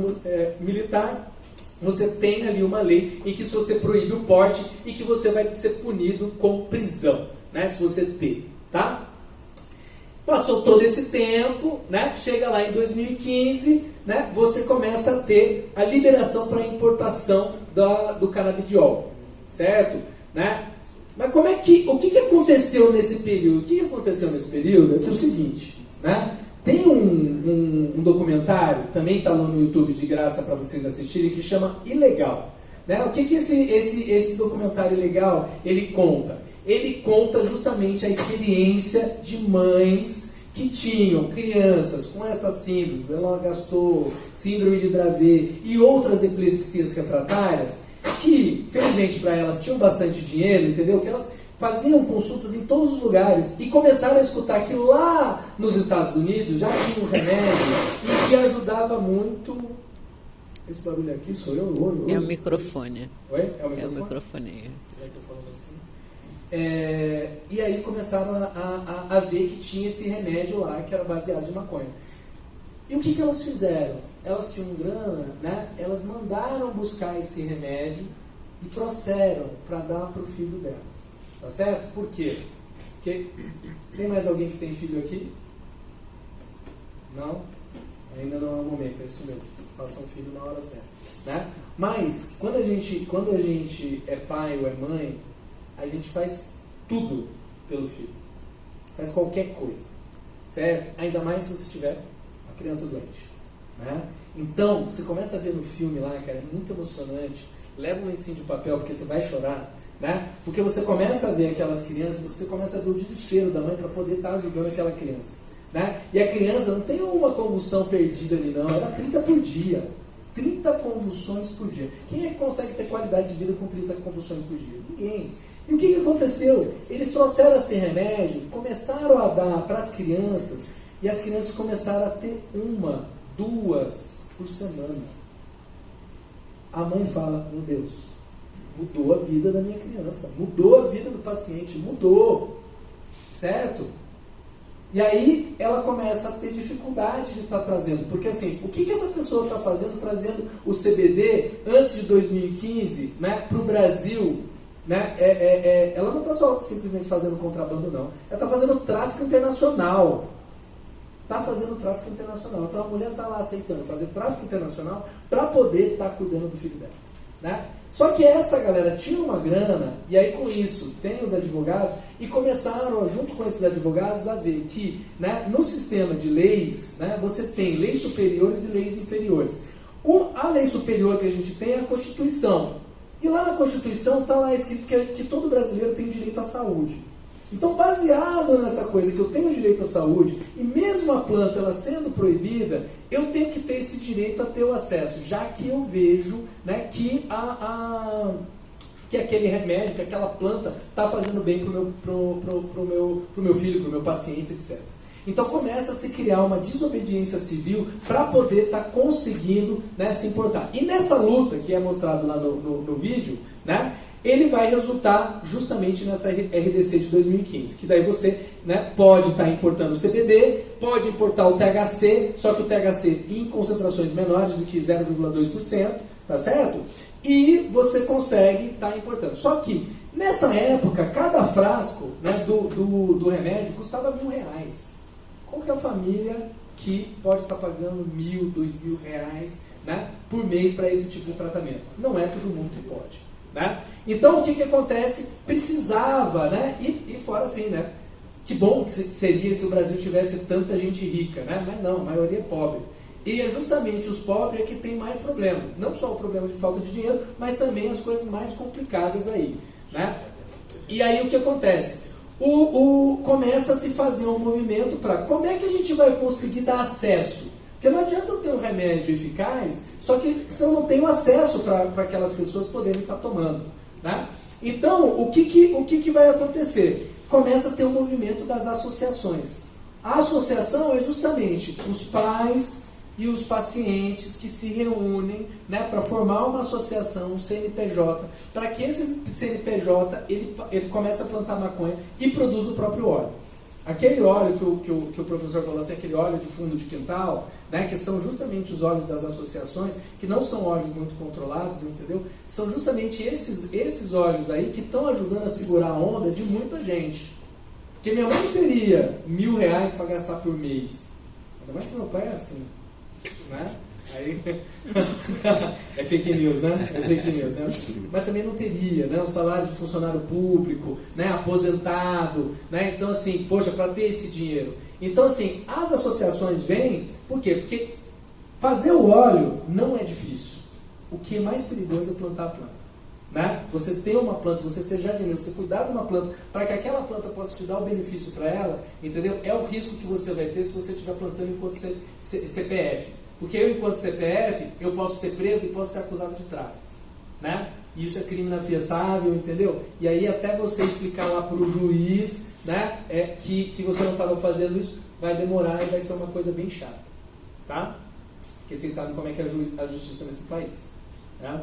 militar, você tem ali uma lei em que você proíbe o porte e que você vai ser punido com prisão, né? Se você ter, tá? Passou todo esse tempo, né? Chega lá em 2015, né? Você começa a ter a liberação para importação do canabidiol, certo? Né? Mas o que aconteceu nesse período? O que aconteceu nesse período é que é o seguinte, né? Tem um documentário, também está no YouTube de graça para vocês assistirem, que chama Ilegal. Né? O que esse documentário Ilegal ele conta? Ele conta justamente a experiência de mães que tinham crianças com essas síndromes, Lennox-Gastaut, síndrome de Dravet e outras epilepsias refratárias, que, felizmente para elas, tinham bastante dinheiro, entendeu? Que elas faziam consultas em todos os lugares e começaram a escutar que lá nos Estados Unidos já tinha um remédio e que ajudava muito Esse barulho aqui sou eu? Oi? É o microfone. Oi? É o É o microfone? microfone. Já que eu falo assim. E aí começaram a ver que tinha esse remédio lá, que era baseado de maconha. E o que elas fizeram? Elas tinham grana, né? Elas mandaram buscar esse remédio e trouxeram para dar para o filho delas. Tá certo? Por quê? Porque tem mais alguém que tem filho aqui? Não? Ainda não é o momento, é isso mesmo. Faça um filho na hora certa. Né? Mas, quando a gente é pai ou é mãe, a gente faz tudo pelo filho. Faz qualquer coisa. Certo? Ainda mais se você tiver uma criança doente. Né? Então, você começa a ver no filme lá, cara, é muito emocionante. Leva um lencinho de papel, porque você vai chorar. Né? Porque você começa a ver aquelas crianças, você começa a ver o desespero da mãe para poder estar ajudando aquela criança. Né? E a criança não tem uma convulsão perdida ali não, era 30 por dia. 30 convulsões por dia. Quem é que consegue ter qualidade de vida com 30 convulsões por dia? Ninguém. E o que aconteceu? Eles trouxeram esse remédio, começaram a dar para as crianças, e as crianças começaram a ter 1, 2 por semana. A mãe fala, meu Deus, mudou a vida da minha criança, mudou a vida do paciente, mudou. Certo? E aí ela começa a ter dificuldade de estar trazendo. Porque assim, o que essa pessoa está fazendo, trazendo o CBD antes de 2015, né, para o Brasil? Né? Ela não está só simplesmente fazendo contrabando, não. Ela está fazendo tráfico internacional. Está fazendo tráfico internacional. Então a mulher está lá aceitando fazer tráfico internacional para poder estar cuidando do filho dela. Né? Só que essa galera tinha uma grana, e aí com isso tem os advogados, e começaram, junto com esses advogados, a ver que, né, no sistema de leis, né, você tem leis superiores e leis inferiores. A lei superior que a gente tem é a Constituição. E lá na Constituição está lá escrito que todo brasileiro tem direito à saúde. Então, baseado nessa coisa que eu tenho direito à saúde, e mesmo a planta ela sendo proibida, eu tenho que ter esse direito a ter o acesso, já que eu vejo, né, que aquele remédio, que aquela planta está fazendo bem pro meu filho, para o meu paciente, etc. Então começa a se criar uma desobediência civil para poder estar conseguindo, né, se importar. E nessa luta que é mostrado lá no vídeo, né, ele vai resultar justamente nessa RDC de 2015, que daí você, né, pode estar importando o CBD, pode importar o THC, só que o THC em concentrações menores do que 0,2%, tá certo? E você consegue estar importando. Só que, nessa época, cada frasco, né, do remédio custava R$1.000. Qual que é a família que pode estar pagando R$1.000, R$2.000, né, por mês para esse tipo de tratamento? Não é todo mundo que pode. Né? Então, o que acontece? Precisava, né? E fora assim, né? Que bom que seria se o Brasil tivesse tanta gente rica, né? Mas não, a maioria é pobre. E é justamente os pobres que tem mais problema. Não só o problema de falta de dinheiro, mas também as coisas mais complicadas aí. Né? E aí o que acontece? Começa a se fazer um movimento para como é que a gente vai conseguir dar acesso? Porque não adianta eu ter um remédio eficaz, só que se eu não tenho acesso para aquelas pessoas poderem estar tomando. Né? Então, o que vai acontecer? Começa a ter o movimento das associações. A associação é justamente os pais e os pacientes que se reúnem, né, para formar uma associação, um CNPJ, para que esse CNPJ ele comece a plantar maconha e produza o próprio óleo. Aquele óleo que o professor falou assim, aquele óleo de fundo de quintal, né, que são justamente os óleos das associações, que não são óleos muito controlados, entendeu? São justamente esses óleos aí que estão ajudando a segurar a onda de muita gente. Porque minha mãe teria R$1.000 para gastar por mês. Ainda mais que meu pai é assim. Né? Aí, é fake news, né? É fake news, né? Mas também não teria, né? Um salário de funcionário público, né? Aposentado, né? Então assim, poxa, para ter esse dinheiro. Então assim, as associações vêm, por quê? Porque fazer o óleo não é difícil. O que é mais perigoso é plantar a planta. Né? Você ter uma planta, você ser jardineiro, você cuidar de uma planta para que aquela planta possa te dar o benefício para ela, entendeu? É o risco que você vai ter se você estiver plantando enquanto CPF. Porque eu, enquanto CPF, eu posso ser preso e posso ser acusado de tráfico. Né? Isso é crime inafiançável, entendeu? E aí até você explicar lá para o juiz, né, que você não estava fazendo isso, vai demorar e vai ser uma coisa bem chata. Tá? porque vocês sabem como é que é a justiça nesse país. Né?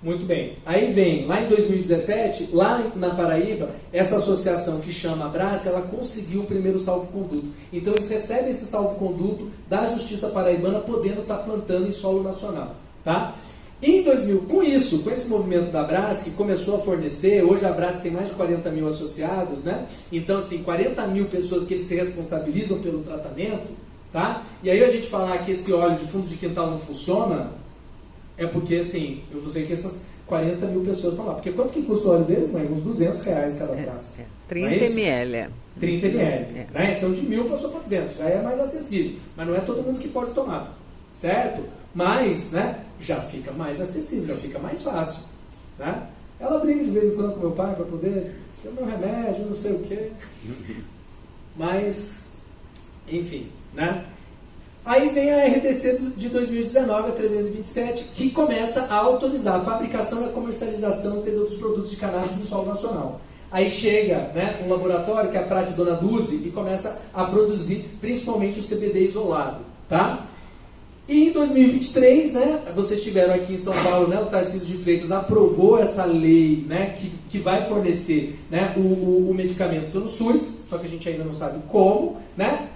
Muito bem. Aí vem, lá em 2017, lá na Paraíba, essa associação que chama Abrace, ela conseguiu o primeiro salvo-conduto. Então eles recebem esse salvo-conduto da Justiça Paraibana, podendo estar plantando em solo nacional. Tá? E em 2000, com esse movimento da Abrace, que começou a fornecer, hoje a Abrace tem mais de 40 mil associados, né? Então, assim, 40 mil pessoas que eles se responsabilizam pelo tratamento, tá? E aí a gente falar que esse óleo de fundo de quintal não funciona, é porque, assim, eu sei que essas 40 mil pessoas estão lá. Porque quanto que custa o óleo deles, mãe? Uns R$200 cada frasco. 30 ml. 30 ml. Né? Então, de 1.000 passou para 200. Já é mais acessível. Mas não é todo mundo que pode tomar. Certo? Mas, né, já fica mais acessível, já fica mais fácil. Né? Ela briga de vez em quando com meu pai para poder ter o meu remédio, não sei o quê. Mas, enfim, né? Aí vem a RDC de 2019, a 327, que começa a autorizar a fabricação e a comercialização, entendeu, dos produtos de cannabis no solo nacional. Aí chega, né, um laboratório, que é a Prate Dona Duzi, e começa a produzir principalmente o CBD isolado. Tá? E em 2023, né, vocês estiveram aqui em São Paulo, né, o Tarcísio de Freitas aprovou essa lei, né, que vai fornecer, né, o medicamento pelo SUS, só que a gente ainda não sabe como, né?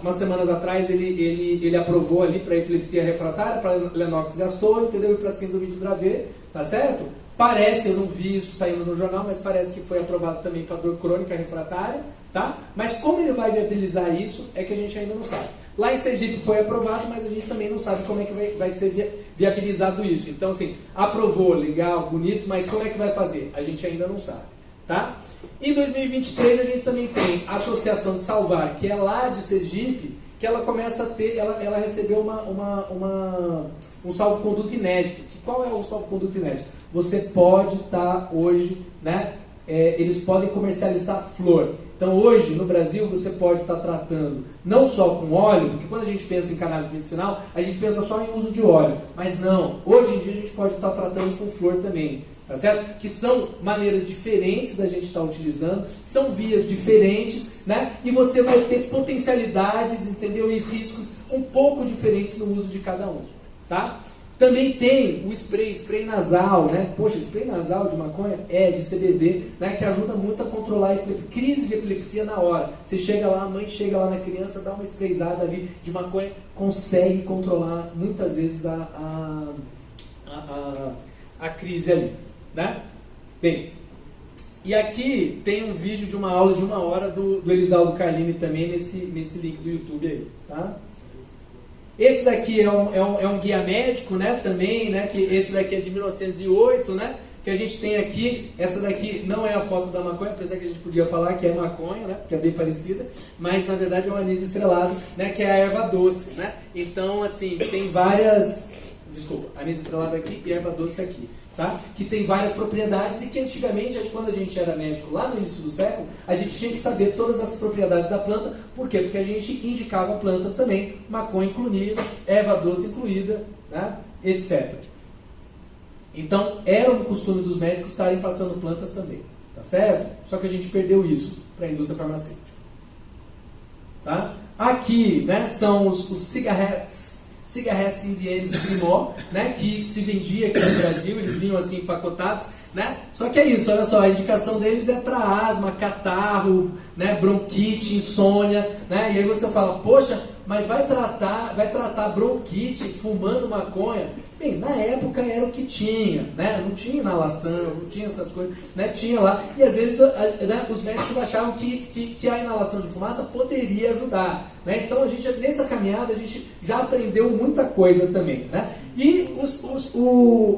Umas semanas atrás ele aprovou ali para epilepsia refratária, para Lennox-Gastaut, entendeu? E para síndrome de Dravet, tá certo? Parece, eu não vi isso saindo no jornal, mas parece que foi aprovado também para dor crônica refratária, tá? Mas como ele vai viabilizar isso, é que a gente ainda não sabe. Lá em Sergipe foi aprovado, mas a gente também não sabe como é que vai ser viabilizado isso. Então, assim, aprovou, legal, bonito, mas como é que vai fazer? A gente ainda não sabe, tá? Em 2023 a gente também tem a Associação de Salvar, que é lá de Sergipe, que ela começa a ter, ela recebeu um salvo-conduto inédito. Qual é o salvo-conduto inédito? Você pode estar hoje, né, eles podem comercializar flor. Então hoje no Brasil você pode estar tratando não só com óleo, porque quando a gente pensa em cannabis medicinal, a gente pensa só em uso de óleo. Mas não, hoje em dia a gente pode estar tratando com flor também. Tá certo? Que são maneiras diferentes da gente estar utilizando, são vias diferentes, né? E você vai ter potencialidades, entendeu? E riscos um pouco diferentes no uso de cada um, tá? Também tem o spray nasal, né? Poxa, spray nasal de maconha de CBD, né? Que ajuda muito a controlar a crise de epilepsia na hora. Você chega lá, a mãe chega lá na criança, dá uma sprayzada ali de maconha, consegue controlar muitas vezes a crise ali. Né? Bem, e aqui tem um vídeo de uma aula de 1 hora do Elisaldo Carlini também nesse link do YouTube aí, tá? Esse daqui é um guia médico, né, também, né, que esse daqui é de 1908, né, que a gente tem aqui, essa daqui não é a foto da maconha, apesar que a gente podia falar que é maconha, né, porque é bem parecida, mas na verdade é um anis estrelado, né, que é a erva doce, né? Então, assim, tem várias, anis estrelado aqui e erva doce aqui. Tá? Que tem várias propriedades e que antigamente, quando a gente era médico lá no início do século, a gente tinha que saber todas as propriedades da planta. Por quê? Porque a gente indicava plantas também, maconha incluída, erva doce incluída, né? Etc. Então era um costume dos médicos estarem passando plantas também, tá certo? Só que a gente perdeu isso para a indústria farmacêutica. Tá? Aqui, né, são os cigarettes indianos de Primó, né, que se vendia aqui no Brasil, eles vinham assim empacotados, né? Só que é isso, olha só, a indicação deles é para asma, catarro, né, bronquite, insônia, né? E aí você fala, poxa, mas vai tratar bronquite fumando maconha? Bem, na época era o que tinha, né? Não tinha inalação, não tinha essas coisas, né? Tinha lá, e às vezes, né, os médicos achavam que a inalação de fumaça poderia ajudar, né? Então a gente, nessa caminhada, a gente já aprendeu muita coisa também, né? E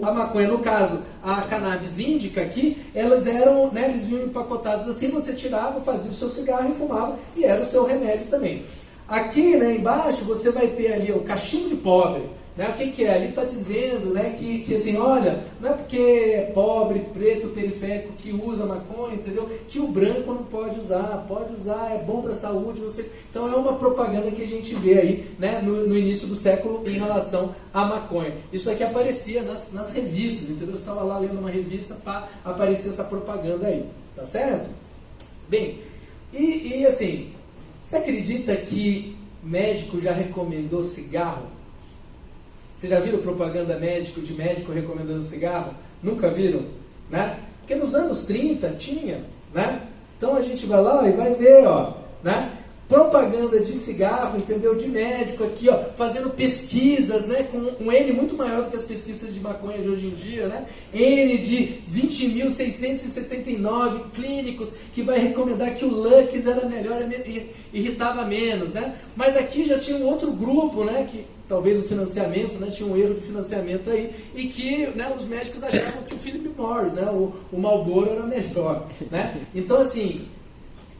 a maconha, no caso, a cannabis índica aqui, elas eram, né, eles vinham empacotados assim, você tirava, fazia o seu cigarro e fumava, e era o seu remédio também. Aqui, né, embaixo você vai ter ali o cachimbo de pobre, né? O que é? Ali está dizendo, né, que assim, olha, não é porque é pobre, preto, periférico que usa maconha, entendeu? Que o branco não pode usar, é bom para a saúde, não sei. Então é uma propaganda que a gente vê aí, né, no início do século em relação à maconha. Isso aqui aparecia nas revistas, entendeu? Você estava lá lendo uma revista, aparecia essa propaganda aí, tá certo? Bem, e assim, você acredita que médico já recomendou cigarro? Vocês já viram propaganda de médico recomendando cigarro? Nunca viram? Né? Porque nos anos 30 tinha, né? Então a gente vai lá e vai ver, ó, né? Propaganda de cigarro, entendeu? De médico aqui, ó, fazendo pesquisas, né? Com um N muito maior do que as pesquisas de maconha de hoje em dia, né? N de 20.679 clínicos que vai recomendar que o Lux era melhor e irritava menos, né? Mas aqui já tinha um outro grupo, né? Que talvez o financiamento, né? Tinha um erro de financiamento aí e que, né, os médicos achavam que o Philip Morris, né? O Marlboro era melhor, né? Então, assim,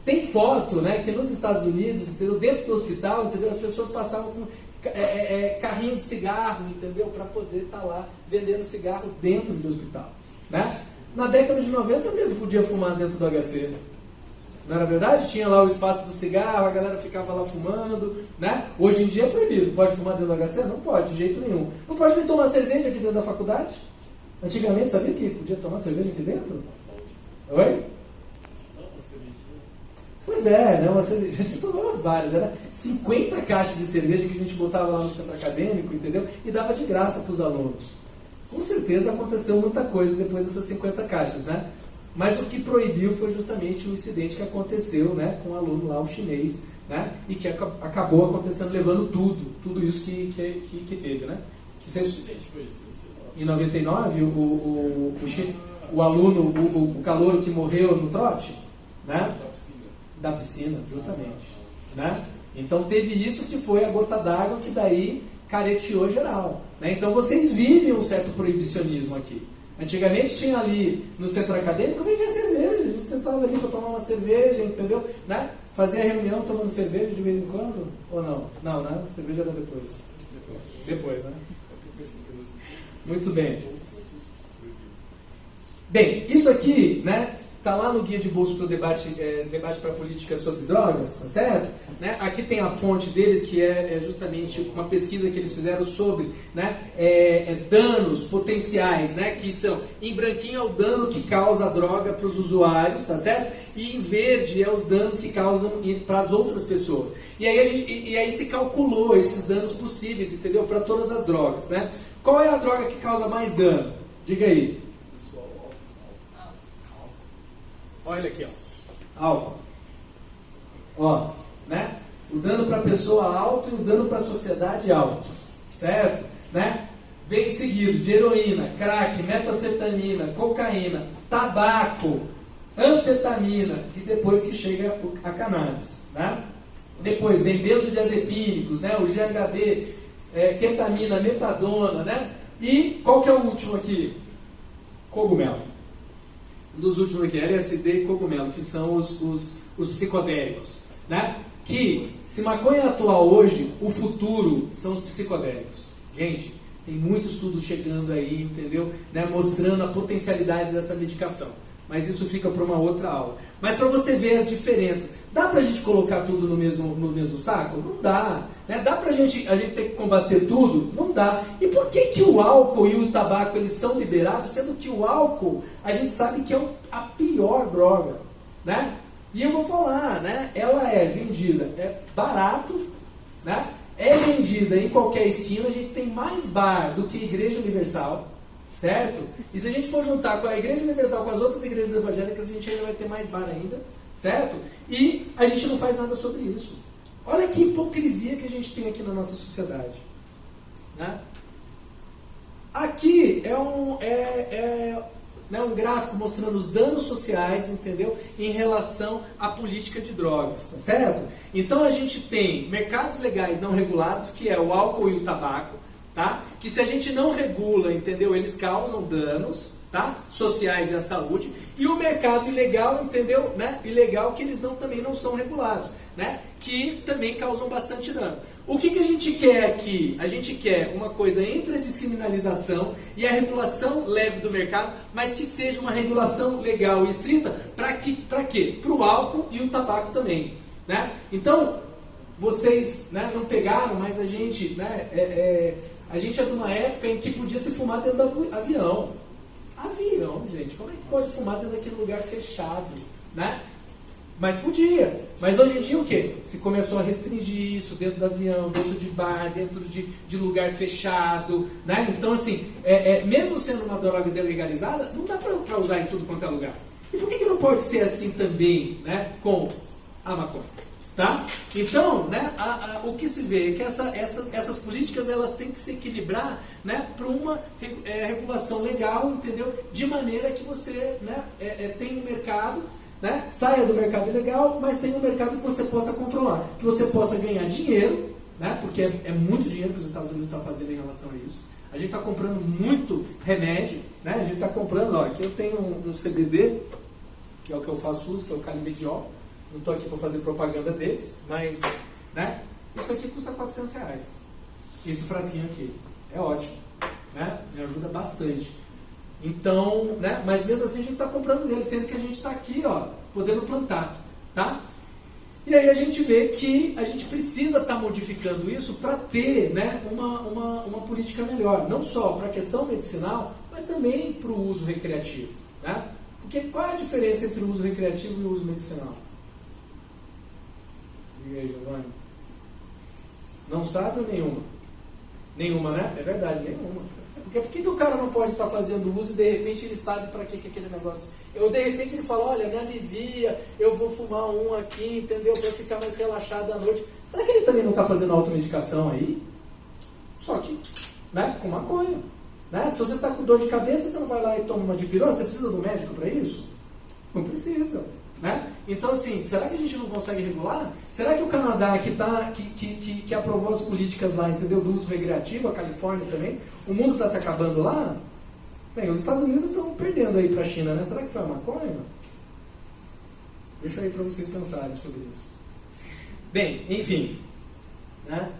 tem foto, né, que nos Estados Unidos, entendeu, dentro do hospital, entendeu, as pessoas passavam com carrinho de cigarro, entendeu, para poder estar lá vendendo cigarro dentro do hospital, né? Na década de 90 mesmo podia fumar dentro do HC, não era verdade? Tinha lá o espaço do cigarro, a galera ficava lá fumando, né? Hoje em dia é proibido. Pode fumar dentro do HC? Não pode, de jeito nenhum. Não pode nem tomar cerveja aqui dentro da faculdade? Antigamente, sabia que podia tomar cerveja aqui dentro? Oi? Pois é, né? Uma cerveja, a gente tomava várias, era 50 caixas de cerveja que a gente botava lá no centro acadêmico, entendeu? E dava de graça para os alunos. Com certeza aconteceu muita coisa depois dessas 50 caixas, né? Mas o que proibiu foi justamente o incidente que aconteceu, né, com o aluno lá, o chinês, né? E que acabou acontecendo, levando tudo isso que teve, né? Que se, em 99, o aluno, o calouro que morreu no trote, né? Da piscina, justamente, né? Então teve isso que foi a gota d'água que daí careteou geral, né? Então vocês vivem um certo proibicionismo aqui. Antigamente tinha ali no centro acadêmico, vendia cerveja, a gente sentava ali para tomar uma cerveja, entendeu? Né? Fazia reunião tomando cerveja de vez em quando, ou não? Não, né? Cerveja era depois. Depois, né? Muito bem. Bem, isso aqui, né? Está lá no guia de bolso para o debate para política sobre drogas, tá certo? Né? Aqui tem a fonte deles, que é justamente uma pesquisa que eles fizeram sobre, né, danos potenciais, né, que são, em branquinho é o dano que causa a droga para os usuários, tá certo? E em verde é os danos que causam para as outras pessoas. E aí se calculou esses danos possíveis, entendeu? Para todas as drogas, né? Qual é a droga que causa mais dano? Diga aí. Olha aqui, ó. Álcool. Ó, né? O dano para a pessoa alto e o dano para a sociedade alto. Certo? Né? Vem seguido de heroína, crack, metanfetamina, cocaína, tabaco, anfetamina e depois que chega a cannabis. Né? Depois vem benzodiazepínicos, né? O GHB, ketamina, metadona, né? E qual que é o último aqui? Cogumelo. Um dos últimos aqui, LSD e cogumelo, que são os psicodélicos, né? Que, se maconha é atual hoje, o futuro são os psicodélicos. Gente, tem muito estudo chegando aí, entendeu? Né? Mostrando a potencialidade dessa medicação. Mas isso fica para uma outra aula. Mas para você ver as diferenças, dá para a gente colocar tudo no mesmo saco? Não dá. Né? Dá para a gente ter que combater tudo? Não dá. E por que o álcool e o tabaco eles são liberados, sendo que o álcool a gente sabe que é a pior droga? Né? E eu vou falar, né? Ela é vendida barato, né? É vendida em qualquer esquina, a gente tem mais bar do que Igreja Universal. Certo? E se a gente for juntar com a Igreja Universal com as outras igrejas evangélicas, a gente ainda vai ter mais bar ainda, certo? E a gente não faz nada sobre isso. Olha que hipocrisia que a gente tem aqui na nossa sociedade. Né? Aqui é um gráfico mostrando os danos sociais, entendeu? Em relação à política de drogas, tá certo? Então a gente tem mercados legais não regulados, que é o álcool e o tabaco, tá? Que se a gente não regula, entendeu? Eles causam danos, tá? Sociais e à saúde. E o mercado ilegal, entendeu? Né? Ilegal que eles também não são regulados, né? Que também causam bastante dano. O que a gente quer aqui? A gente quer uma coisa entre a descriminalização e a regulação leve do mercado, mas que seja uma regulação legal e estrita. Para quê? Para o álcool e o tabaco também, né? Então, vocês, né, não pegaram, mas a gente, né, a gente é de uma época em que podia se fumar dentro do avião. Avião, gente. Como é que pode fumar dentro daquele lugar fechado? Né? Mas podia. Mas hoje em dia o quê? Se começou a restringir isso dentro do avião, dentro de bar, dentro de lugar fechado, né? Então assim, mesmo sendo uma droga legalizada, não dá para usar em tudo quanto é lugar. E por que não pode ser assim também, né, com a maconha? Tá? Então, né, o que se vê é que essas políticas elas têm que se equilibrar, né, para uma regulação legal, entendeu? De maneira que você, né, tenha um mercado, né, saia do mercado ilegal, mas tenha um mercado que você possa controlar, que você possa ganhar dinheiro, né, porque é muito dinheiro que os Estados Unidos estão fazendo em relação a isso. A gente está comprando muito remédio, né? A gente está comprando, ó, aqui eu tenho um CBD, que é o que eu faço uso, que é o Calimedia-ol. Não estou aqui para fazer propaganda deles, mas, né, isso aqui custa R$400. Esse frasquinho aqui é ótimo, né, me ajuda bastante. Então, né, mas mesmo assim a gente está comprando dele, sendo que a gente está aqui, ó, podendo plantar, tá? E aí a gente vê que a gente precisa estar modificando isso para ter, né, uma política melhor, não só para a questão medicinal, mas também para o uso recreativo, né? Porque qual é a diferença entre o uso recreativo e o uso medicinal? Diga aí, Giovanni. Não sabe ou nenhuma? Nenhuma, né? É verdade, nenhuma. Porque por que o cara não pode estar fazendo uso e de repente ele sabe para que aquele negócio? Ou de repente ele fala, olha, me alivia, eu vou fumar um aqui, entendeu? Para ficar mais relaxado à noite. Será que ele também não está fazendo automedicação aí? Só que, né, com maconha. Né? Se você está com dor de cabeça, você não vai lá e toma uma dipirona? Você precisa do médico para isso? Não precisa. Né? Então, assim, será que a gente não consegue regular? Será que o Canadá, que aprovou as políticas lá, entendeu, do uso recreativo, a Califórnia também, o mundo está se acabando lá? Bem, os Estados Unidos estão perdendo aí para a China, né? Será que foi a maconha? Deixa aí para vocês pensarem sobre isso. Bem, enfim, né?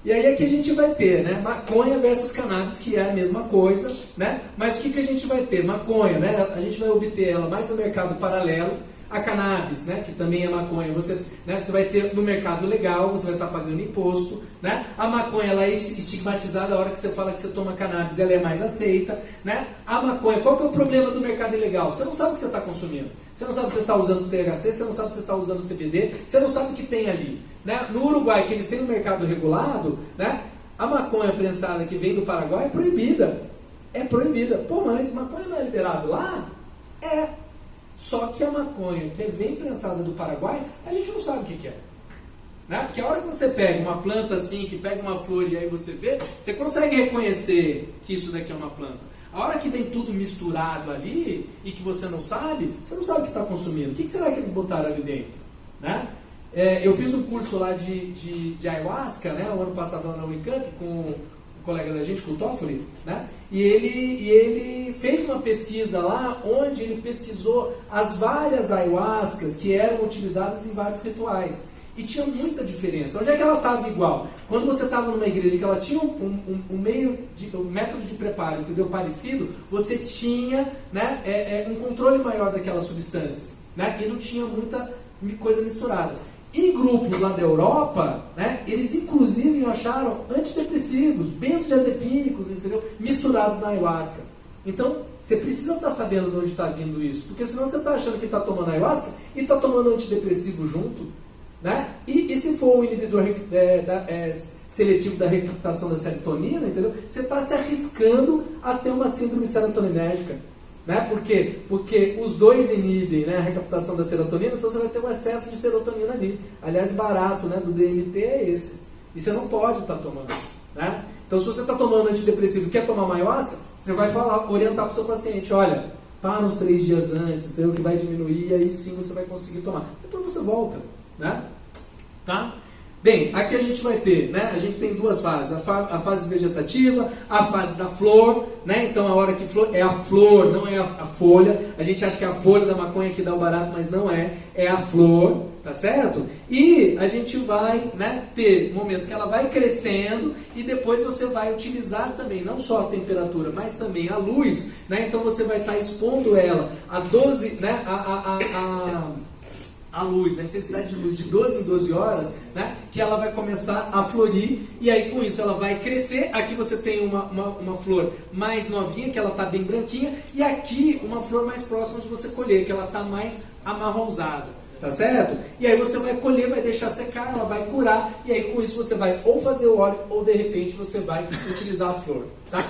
E aí aqui a gente vai ter, né, maconha versus cannabis, que é a mesma coisa, né? Mas o que a gente vai ter? Maconha, né? A gente vai obter ela mais no mercado paralelo. A cannabis, né, que também é maconha, você vai ter no mercado legal, você vai estar pagando imposto, né? A maconha ela é estigmatizada, a hora que você fala que você toma cannabis, ela é mais aceita, né? A maconha, qual que é o problema do mercado ilegal? Você não sabe o que você está consumindo, você não sabe se você está usando THC, você não sabe se você está usando CBD, você não sabe o que tem ali, né? No Uruguai, que eles têm um mercado regulado, né, a maconha prensada que vem do Paraguai é proibida, Pô, mas maconha não é liberado lá? É. Só que a maconha que vem prensada do Paraguai, a gente não sabe o que é. Né? Porque a hora que você pega uma planta assim, que pega uma flor e aí você vê, você consegue reconhecer que isso daqui é uma planta. A hora que vem tudo misturado ali e que você não sabe o que está consumindo. O que será que eles botaram ali dentro? Né? Eu fiz um curso lá de ayahuasca, né, o ano passado lá na Unicamp, com um colega da gente, com o Toffoli, né? E ele fez uma pesquisa lá, onde ele pesquisou as várias ayahuascas que eram utilizadas em vários rituais. E tinha muita diferença. Onde é que ela estava igual? Quando você estava numa igreja que ela tinha um método de preparo, entendeu, parecido, você tinha, né, um controle maior daquelas substâncias, né? E não tinha muita coisa misturada. Em grupos lá da Europa, né, eles inclusive acharam antidepressivos, benzodiazepínicos, entendeu, misturados na ayahuasca. Então, você precisa estar sabendo de onde está vindo isso, porque senão você está achando que está tomando ayahuasca e está tomando antidepressivo junto. Né? E se for o inibidor seletivo da recaptação da serotonina, entendeu, você está se arriscando a ter uma síndrome serotoninérgica. Né? Por quê? Porque os dois inibem, né, a recaptação da serotonina, então você vai ter um excesso de serotonina ali. Aliás, barato, né, do DMT é esse. E você não pode estar tomando. Né? Então, se você está tomando antidepressivo e quer tomar ayahuasca, você vai orientar para o seu paciente, olha, para uns 3 dias antes, entendeu, que vai diminuir, e aí sim você vai conseguir tomar. Depois você volta. Né? Tá? Bem, aqui a gente vai ter, né? A gente tem duas fases, a fase vegetativa, a fase da flor, né? Então a hora que flor é a flor, não é a folha. A gente acha que é a folha da maconha que dá o barato, mas não é a flor, tá certo? E a gente vai, né, ter momentos que ela vai crescendo e depois você vai utilizar também não só a temperatura, mas também a luz, né? Então você vai estar expondo ela a 12, né, a luz, a intensidade de luz de 12 em 12 horas, né, que ela vai começar a florir, e aí com isso ela vai crescer. Aqui você tem uma flor mais novinha, que ela está bem branquinha, e aqui uma flor mais próxima de você colher, que ela está mais amarronzada. tá certo? E aí você vai colher, vai deixar secar, ela vai curar, e aí com isso você vai ou fazer o óleo, ou de repente você vai utilizar a flor, tá?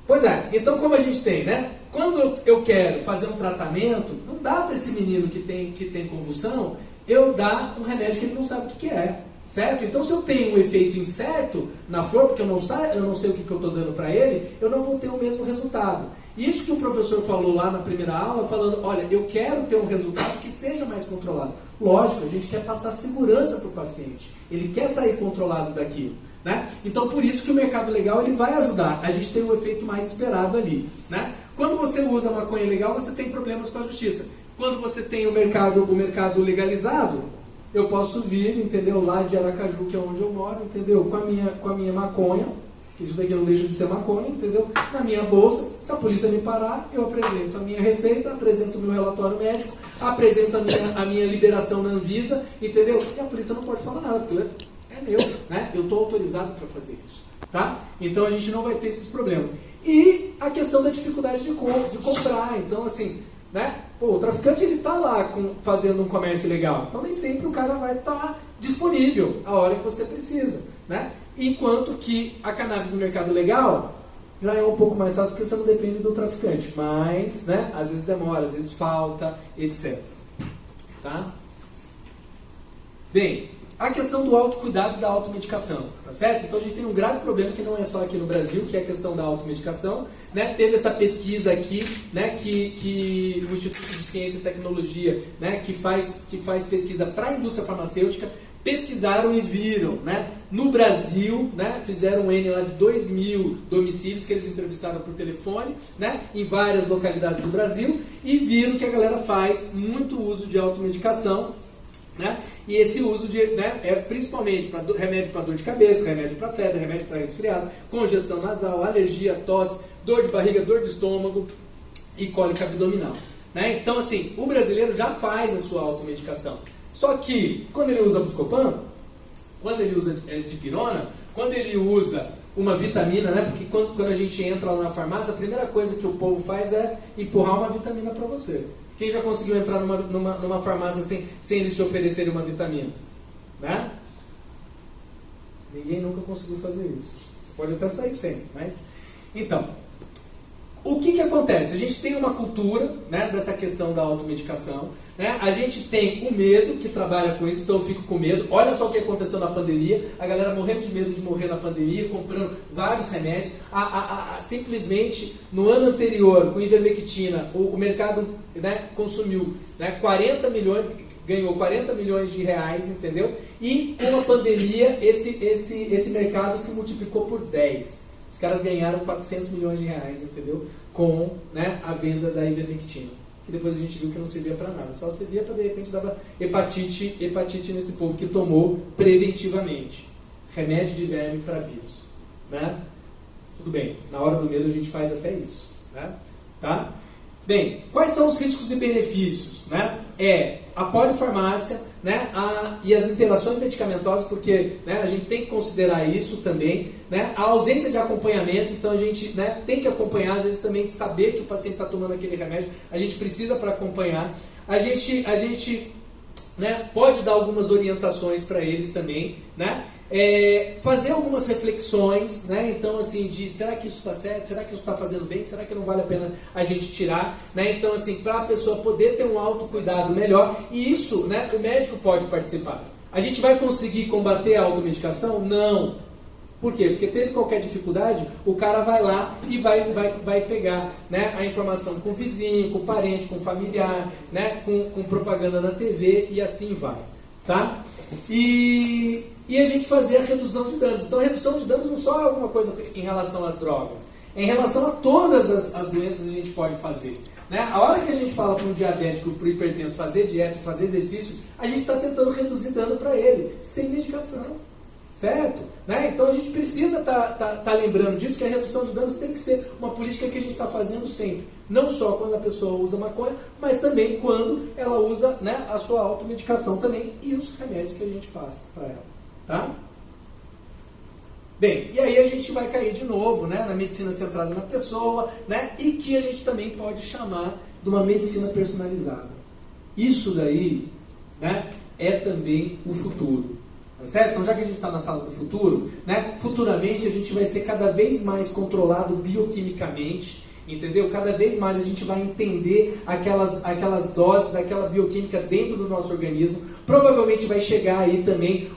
Pois é, então como a gente tem, né? Quando eu quero fazer um tratamento, não dá para esse menino que tem convulsão, eu dar um remédio que ele não sabe o que é, certo? Então se eu tenho um efeito incerto na flor, porque eu não sei o que eu estou dando para ele, eu não vou ter o mesmo resultado. Isso que o professor falou lá na primeira aula, falando, olha, eu quero ter um resultado que seja mais controlado. Lógico, a gente quer passar segurança para o paciente, ele quer sair controlado daquilo. Né? Então por isso que o mercado legal ele vai ajudar a gente ter um efeito mais esperado ali, né? Quando você usa maconha legal, você tem problemas com a justiça. Quando você tem o mercado legalizado, eu posso vir, entendeu, lá de Aracaju, que é onde eu moro, entendeu, com a minha maconha, que isso daqui não deixa de ser maconha, entendeu, na minha bolsa. Se a polícia me parar, eu apresento a minha receita, apresento o meu relatório médico, apresento a minha liberação na Anvisa, entendeu, e a polícia não pode falar nada, porque é meu, né? Eu estou autorizado para fazer isso, tá? Então a gente não vai ter esses problemas. E a questão da dificuldade de comprar, então assim, né? Pô, o traficante ele está lá fazendo um comércio legal, então nem sempre o cara vai estar disponível a hora que você precisa, né? Enquanto que a cannabis no mercado legal já é um pouco mais fácil porque você não depende do traficante, mas, né? Às vezes demora, às vezes falta, etc. Tá? Bem, a questão do autocuidado e da automedicação, tá certo? Então a gente tem um grave problema que não é só aqui no Brasil, que é a questão da automedicação, né? Teve essa pesquisa aqui, né? Que o Instituto de Ciência e Tecnologia, né? que faz pesquisa para a indústria farmacêutica, pesquisaram e viram, né? No Brasil, né? Fizeram um N lá de 2.000 domicílios que eles entrevistaram por telefone, né? Em várias localidades do Brasil, e viram que a galera faz muito uso de automedicação, né? E esse uso é principalmente para remédio para dor de cabeça, remédio para febre, remédio para resfriado, congestão nasal, alergia, tosse, dor de barriga, dor de estômago e cólica abdominal, né? Então assim, o brasileiro já faz a sua automedicação. Só que quando ele usa Buscopan, quando ele usa dipirona, quando ele usa uma vitamina, né? Porque quando a gente entra lá na farmácia, a primeira coisa que o povo faz é empurrar uma vitamina para você. Quem já conseguiu entrar numa farmácia sem eles te oferecerem uma vitamina? Né? Ninguém nunca conseguiu fazer isso. Pode até sair sem, mas... Então, o que acontece? A gente tem uma cultura, né, dessa questão da automedicação, né? A gente tem o medo que trabalha com isso, então eu fico com medo. Olha só o que aconteceu na pandemia, a galera morrendo de medo de morrer na pandemia, comprando vários remédios. Simplesmente, no ano anterior, com ivermectina, o mercado, né, consumiu, né, 40 milhões, ganhou 40 milhões de reais, entendeu? E com a pandemia, esse mercado se multiplicou por 10. Os caras ganharam 400 milhões de reais, entendeu? Com, né, a venda da ivermectina. Que depois a gente viu que não servia para nada. Só servia para, de repente, dar hepatite nesse povo que tomou preventivamente. Remédio de verme para vírus. Né? Tudo bem, na hora do medo a gente faz até isso. Né? Tá? Bem, quais são os riscos e benefícios? Né? A polifarmácia, né? E as interações medicamentosas, porque, né, a gente tem que considerar isso também, né? A ausência de acompanhamento, então a gente, né, tem que acompanhar, às vezes também saber que o paciente está tomando aquele remédio, a gente precisa para acompanhar, a gente, né, pode dar algumas orientações para eles também, né? Fazer algumas reflexões, né? Então assim, de será que isso está certo? Será que isso está fazendo bem? Será que não vale a pena a gente tirar? Né? Então assim, para a pessoa poder ter um autocuidado melhor, e isso, né, o médico pode participar. A gente vai conseguir combater a automedicação? Não. Por quê? Porque teve qualquer dificuldade, o cara vai lá e vai pegar, né, a informação com o vizinho, com o parente, com o familiar, né, com propaganda na TV e assim vai. Tá? E a gente fazer a redução de danos. Então a redução de danos não só é alguma coisa em relação às drogas, é em relação a todas as doenças que a gente pode fazer. Né? A hora que a gente fala para um diabético, para o hipertenso fazer dieta, fazer exercício, a gente está tentando reduzir dano para ele, sem medicação. Certo? Né? Então a gente precisa tá lembrando disso, que a redução de danos tem que ser uma política que a gente está fazendo sempre. Não só quando a pessoa usa maconha, mas também quando ela usa, né, a sua automedicação também e os remédios que a gente passa para ela. Tá? Bem, e aí a gente vai cair de novo, né, na medicina centrada na pessoa, né, e que a gente também pode chamar de uma medicina personalizada. Isso daí né, é também o futuro. Tá certo? Então, já que a gente está na sala do futuro, né, futuramente a gente vai ser cada vez mais controlado bioquimicamente, entendeu? Cada vez mais a gente vai entender aquelas doses daquela bioquímica dentro do nosso organismo. Provavelmente vai chegar aí também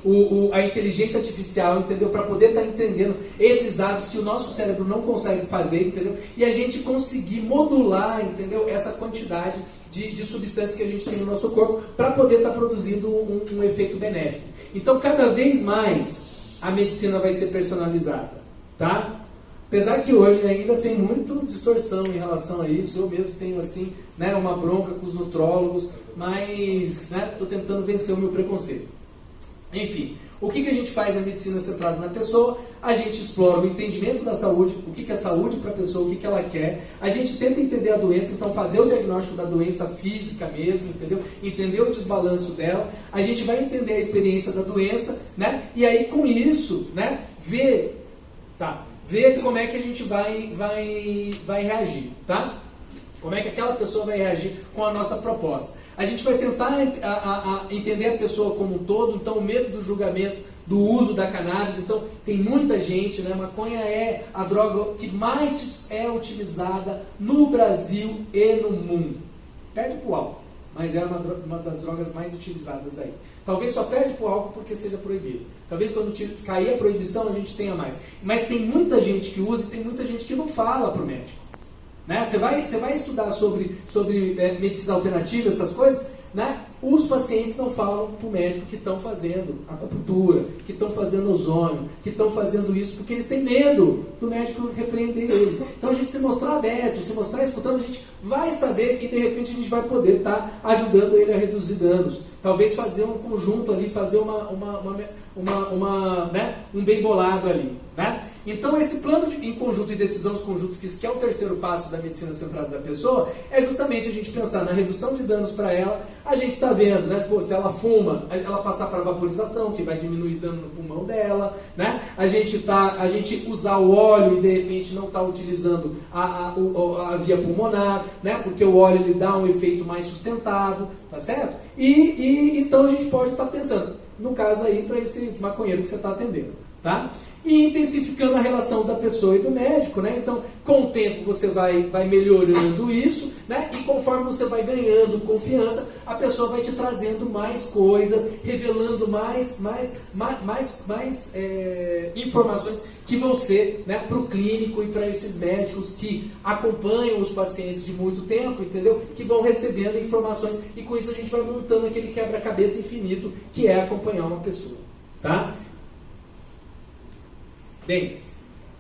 a inteligência artificial, entendeu? Para poder estar entendendo esses dados que o nosso cérebro não consegue fazer, entendeu? E a gente conseguir modular, entendeu? Essa quantidade de substâncias que a gente tem no nosso corpo para poder estar produzindo um efeito benéfico. Então, cada vez mais a medicina vai ser personalizada, tá? Apesar que hoje ainda tem muita distorção em relação a isso, eu mesmo tenho assim, né, uma bronca com os nutrólogos, mas estou tentando vencer o meu preconceito. Enfim, o que a gente faz na medicina centrada na pessoa? A gente explora o entendimento da saúde, o que é saúde para a pessoa, o que ela quer. A gente tenta entender a doença, então fazer o diagnóstico da doença física mesmo, entendeu? Entender o desbalanço dela. A gente vai entender a experiência da doença, né? E aí com isso, né, ver como é que a gente vai reagir, tá? Como é que aquela pessoa vai reagir com a nossa proposta. A gente vai tentar entender a pessoa como um todo, então o medo do julgamento, do uso da cannabis. Então tem muita gente, né? Maconha é a droga que mais é utilizada no Brasil e no mundo. Perde pro álcool, mas é uma das drogas mais utilizadas aí. Talvez só perde pro álcool porque seja proibido. Talvez quando cair a proibição a gente tenha mais. Mas tem muita gente que usa e tem muita gente que não fala pro médico. Né? Você vai estudar sobre medicina alternativa, essas coisas, né? Os pacientes não falam para o médico que estão fazendo acupuntura, que estão fazendo ozônio, que estão fazendo isso, porque eles têm medo do médico repreender eles. Então a gente se mostrar aberto, se mostrar escutando, a gente vai saber e de repente a gente vai poder estar ajudando ele a reduzir danos. Talvez fazer um conjunto ali, fazer um bem bolado ali, né? Então esse plano em conjunto e decisões conjuntos, que é o terceiro passo da medicina centrada da pessoa, é justamente a gente pensar na redução de danos para ela. A gente está vendo, né, se ela fuma, ela passar para vaporização, que vai diminuir dano no pulmão dela, né? A gente usar o óleo e de repente não está utilizando a via pulmonar, né? Porque o óleo ele dá um efeito mais sustentado, tá certo? E então a gente pode estar pensando, no caso aí, para esse maconheiro que você está atendendo, tá? E intensificando a relação da pessoa e do médico, né? Então, com o tempo você vai melhorando isso, né? E conforme você vai ganhando confiança, a pessoa vai te trazendo mais coisas, revelando mais informações que vão ser, né, para o clínico e para esses médicos que acompanham os pacientes de muito tempo, entendeu? Que vão recebendo informações e com isso a gente vai montando aquele quebra-cabeça infinito que é acompanhar uma pessoa, tá? Bem,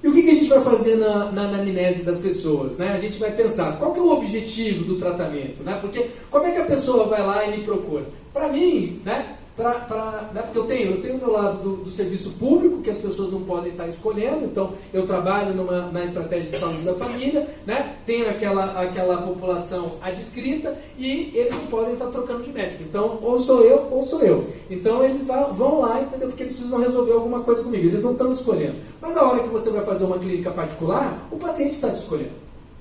e o que a gente vai fazer na anamnese das pessoas? Né? A gente vai pensar, qual que é o objetivo do tratamento? Né? Porque como é que a pessoa vai lá e me procura? Para mim, né? Porque eu tenho o meu lado do serviço público, que as pessoas não podem estar escolhendo, então eu trabalho na estratégia de saúde da família, né? Tenho aquela população adscrita e eles não podem estar trocando de médico. Então, ou sou eu. Então eles vão lá, entendeu? Porque eles precisam resolver alguma coisa comigo, eles não estão escolhendo. Mas a hora que você vai fazer uma clínica particular, o paciente está te escolhendo.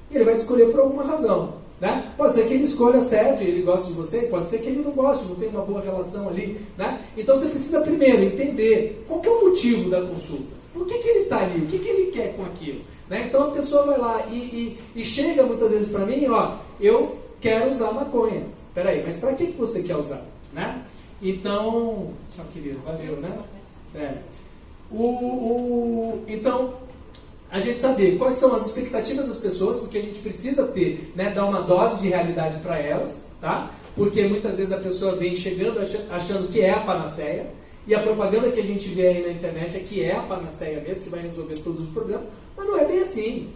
E ele vai te escolher por alguma razão. Né? Pode ser que ele escolha certo e ele goste de você, pode ser que ele não goste, não tenha uma boa relação ali. Né? Então você precisa primeiro entender qual que é o motivo da consulta. Por que ele está ali? O que ele quer com aquilo? Né? Então a pessoa vai lá e chega muitas vezes para mim, ó, eu quero usar maconha. Peraí, mas para que você quer usar? Né? Então, tchau querido, valeu, né? Então, a gente saber quais são as expectativas das pessoas, porque a gente precisa ter, né, dar uma dose de realidade para elas, tá? Porque muitas vezes a pessoa vem chegando achando que é a panaceia, e a propaganda que a gente vê aí na internet é que é a panaceia mesmo, que vai resolver todos os problemas, mas não é bem assim.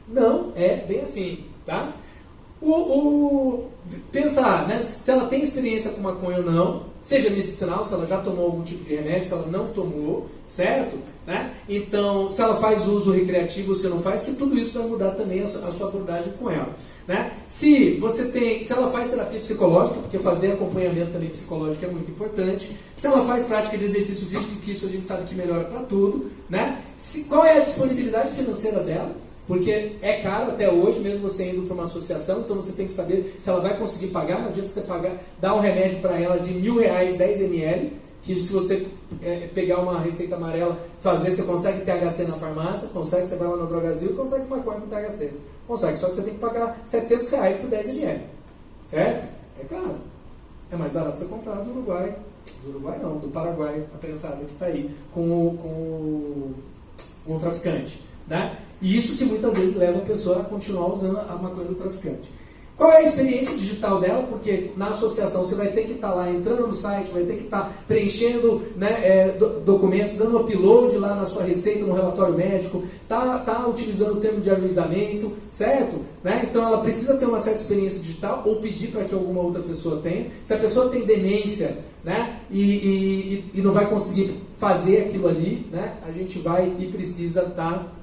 Não é bem assim, tá? Pensar, né, se ela tem experiência com maconha ou não, seja medicinal, se ela já tomou algum tipo de remédio, se ela não tomou, certo? Né? Então, se ela faz uso recreativo ou se não faz, que tudo isso vai mudar também a sua abordagem com ela. Né? Se ela faz terapia psicológica, porque fazer acompanhamento também psicológico é muito importante. Se ela faz prática de exercício físico, que isso a gente sabe que melhora para tudo. Né? Qual é a disponibilidade financeira dela? Porque é caro até hoje, mesmo você indo para uma associação, então você tem que saber se ela vai conseguir pagar. Não adianta você dar um remédio para ela de R$1.000, 10 ml, que se você pegar uma receita amarela, fazer, você consegue THC na farmácia, consegue, você vai lá no Drogazil e consegue maconha com THC. Consegue, só que você tem que pagar R$700 por 10 ml. Certo? É caro. É mais barato você comprar do Uruguai. Do Uruguai não, do Paraguai, a prensada que está aí, com o traficante. Né? E isso que muitas vezes leva a pessoa a continuar usando a maconha do traficante. Qual é a experiência digital dela? Porque na associação você vai ter que estar lá entrando no site, vai ter que estar preenchendo, né, documentos, dando upload lá na sua receita, no relatório médico, tá utilizando o termo de ajuizamento, certo? Né? Então ela precisa ter uma certa experiência digital ou pedir para que alguma outra pessoa tenha. Se a pessoa tem demência, né, e não vai conseguir fazer aquilo ali, né, a gente vai e precisa estar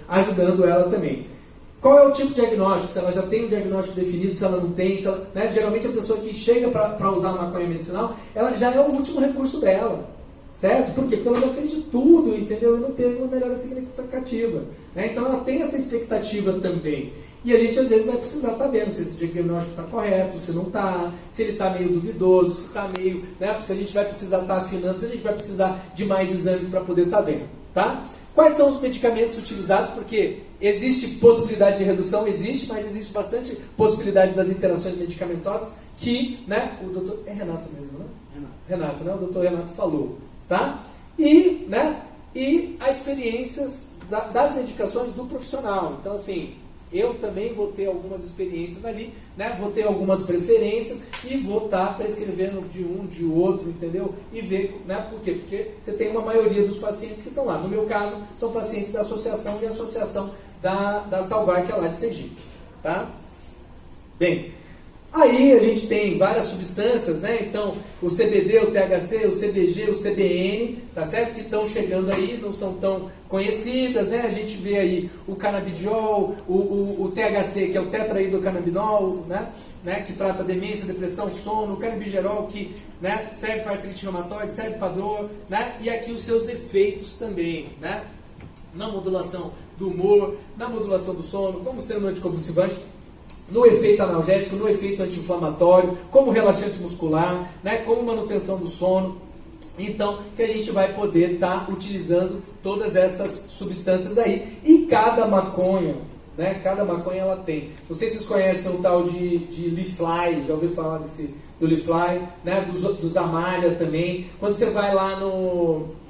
ajudando ela também. Qual é o tipo de diagnóstico? Se ela já tem um diagnóstico definido, se ela não tem, se ela, né? Geralmente a pessoa que chega para usar a maconha medicinal, ela já é o último recurso dela, certo? Por quê? Porque ela já fez de tudo, entendeu? E não teve uma melhora significativa, né? Então ela tem essa expectativa também. E a gente às vezes vai precisar estar vendo se esse diagnóstico está correto, se não está, se ele está meio duvidoso, se está meio, né? Se a gente vai precisar estar afinando, se a gente vai precisar de mais exames para poder estar vendo, tá? Quais são os medicamentos utilizados? Porque existe possibilidade de redução, existe, mas existe bastante possibilidade das interações medicamentosas que, né, o doutor, é Renato mesmo, né? Renato, né? O doutor Renato falou, tá? E, né, e as experiências das medicações do profissional. Então, assim, eu também vou ter algumas experiências ali, né? Vou ter algumas preferências e vou estar prescrevendo de um, de outro, entendeu? E ver, né? Por quê? Porque você tem uma maioria dos pacientes que estão lá. No meu caso, são pacientes da associação e a associação da Salvar, que é lá de Sergipe, tá? Bem, aí a gente tem várias substâncias, né? Então, o CBD, o THC, o CBG, o CBN, tá certo? Que estão chegando aí, não são tão conhecidas, né? A gente vê aí o canabidiol, o THC, que é o tetraidrocannabinol, né? Que trata demência, depressão, sono, o canabigerol, que, né, serve para artrite reumatoide, serve para dor, né? E aqui os seus efeitos também, né? Na modulação do humor, na modulação do sono, como sendo anticonvulsivante, no efeito analgésico, no efeito anti-inflamatório, como relaxante muscular, né, como manutenção do sono. Então, que a gente vai poder estar utilizando todas essas substâncias aí. E cada maconha, né, cada maconha ela tem. Não sei se vocês conhecem o tal de Leafly, já ouviram falar do Leafly, né, dos Amália também. Quando você vai lá no...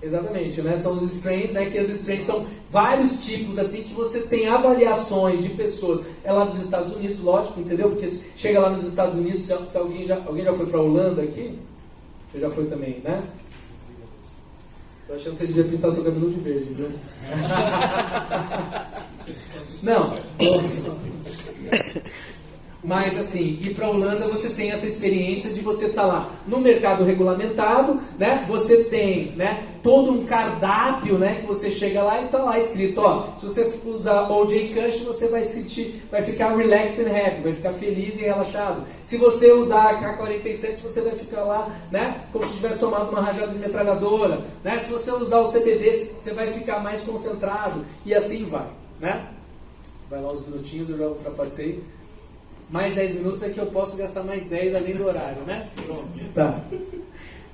Exatamente, né? São os strains, né? Que as strains são vários tipos, assim, que você tem avaliações de pessoas. É lá dos Estados Unidos, lógico, entendeu? Porque chega lá nos Estados Unidos, se alguém já foi para a Holanda aqui? Você já foi também, né? Tô achando que você devia pintar seu cabelo de verde, viu? Não. Mas assim, ir para a Holanda você tem essa experiência de você estar lá no mercado regulamentado, né? Você tem, né, todo um cardápio, né, que você chega lá e está lá escrito, ó, se você usar OJ Kush, você vai ficar relaxed and happy, vai ficar feliz e relaxado. Se você usar a K47, você vai ficar lá, né, como se tivesse tomado uma rajada de metralhadora, né? Se você usar o CBD, você vai ficar mais concentrado e assim vai, né? Vai lá uns minutinhos, eu já ultrapassei. Mais 10 minutos é que eu posso gastar mais 10 além do horário, né? Pronto. Tá.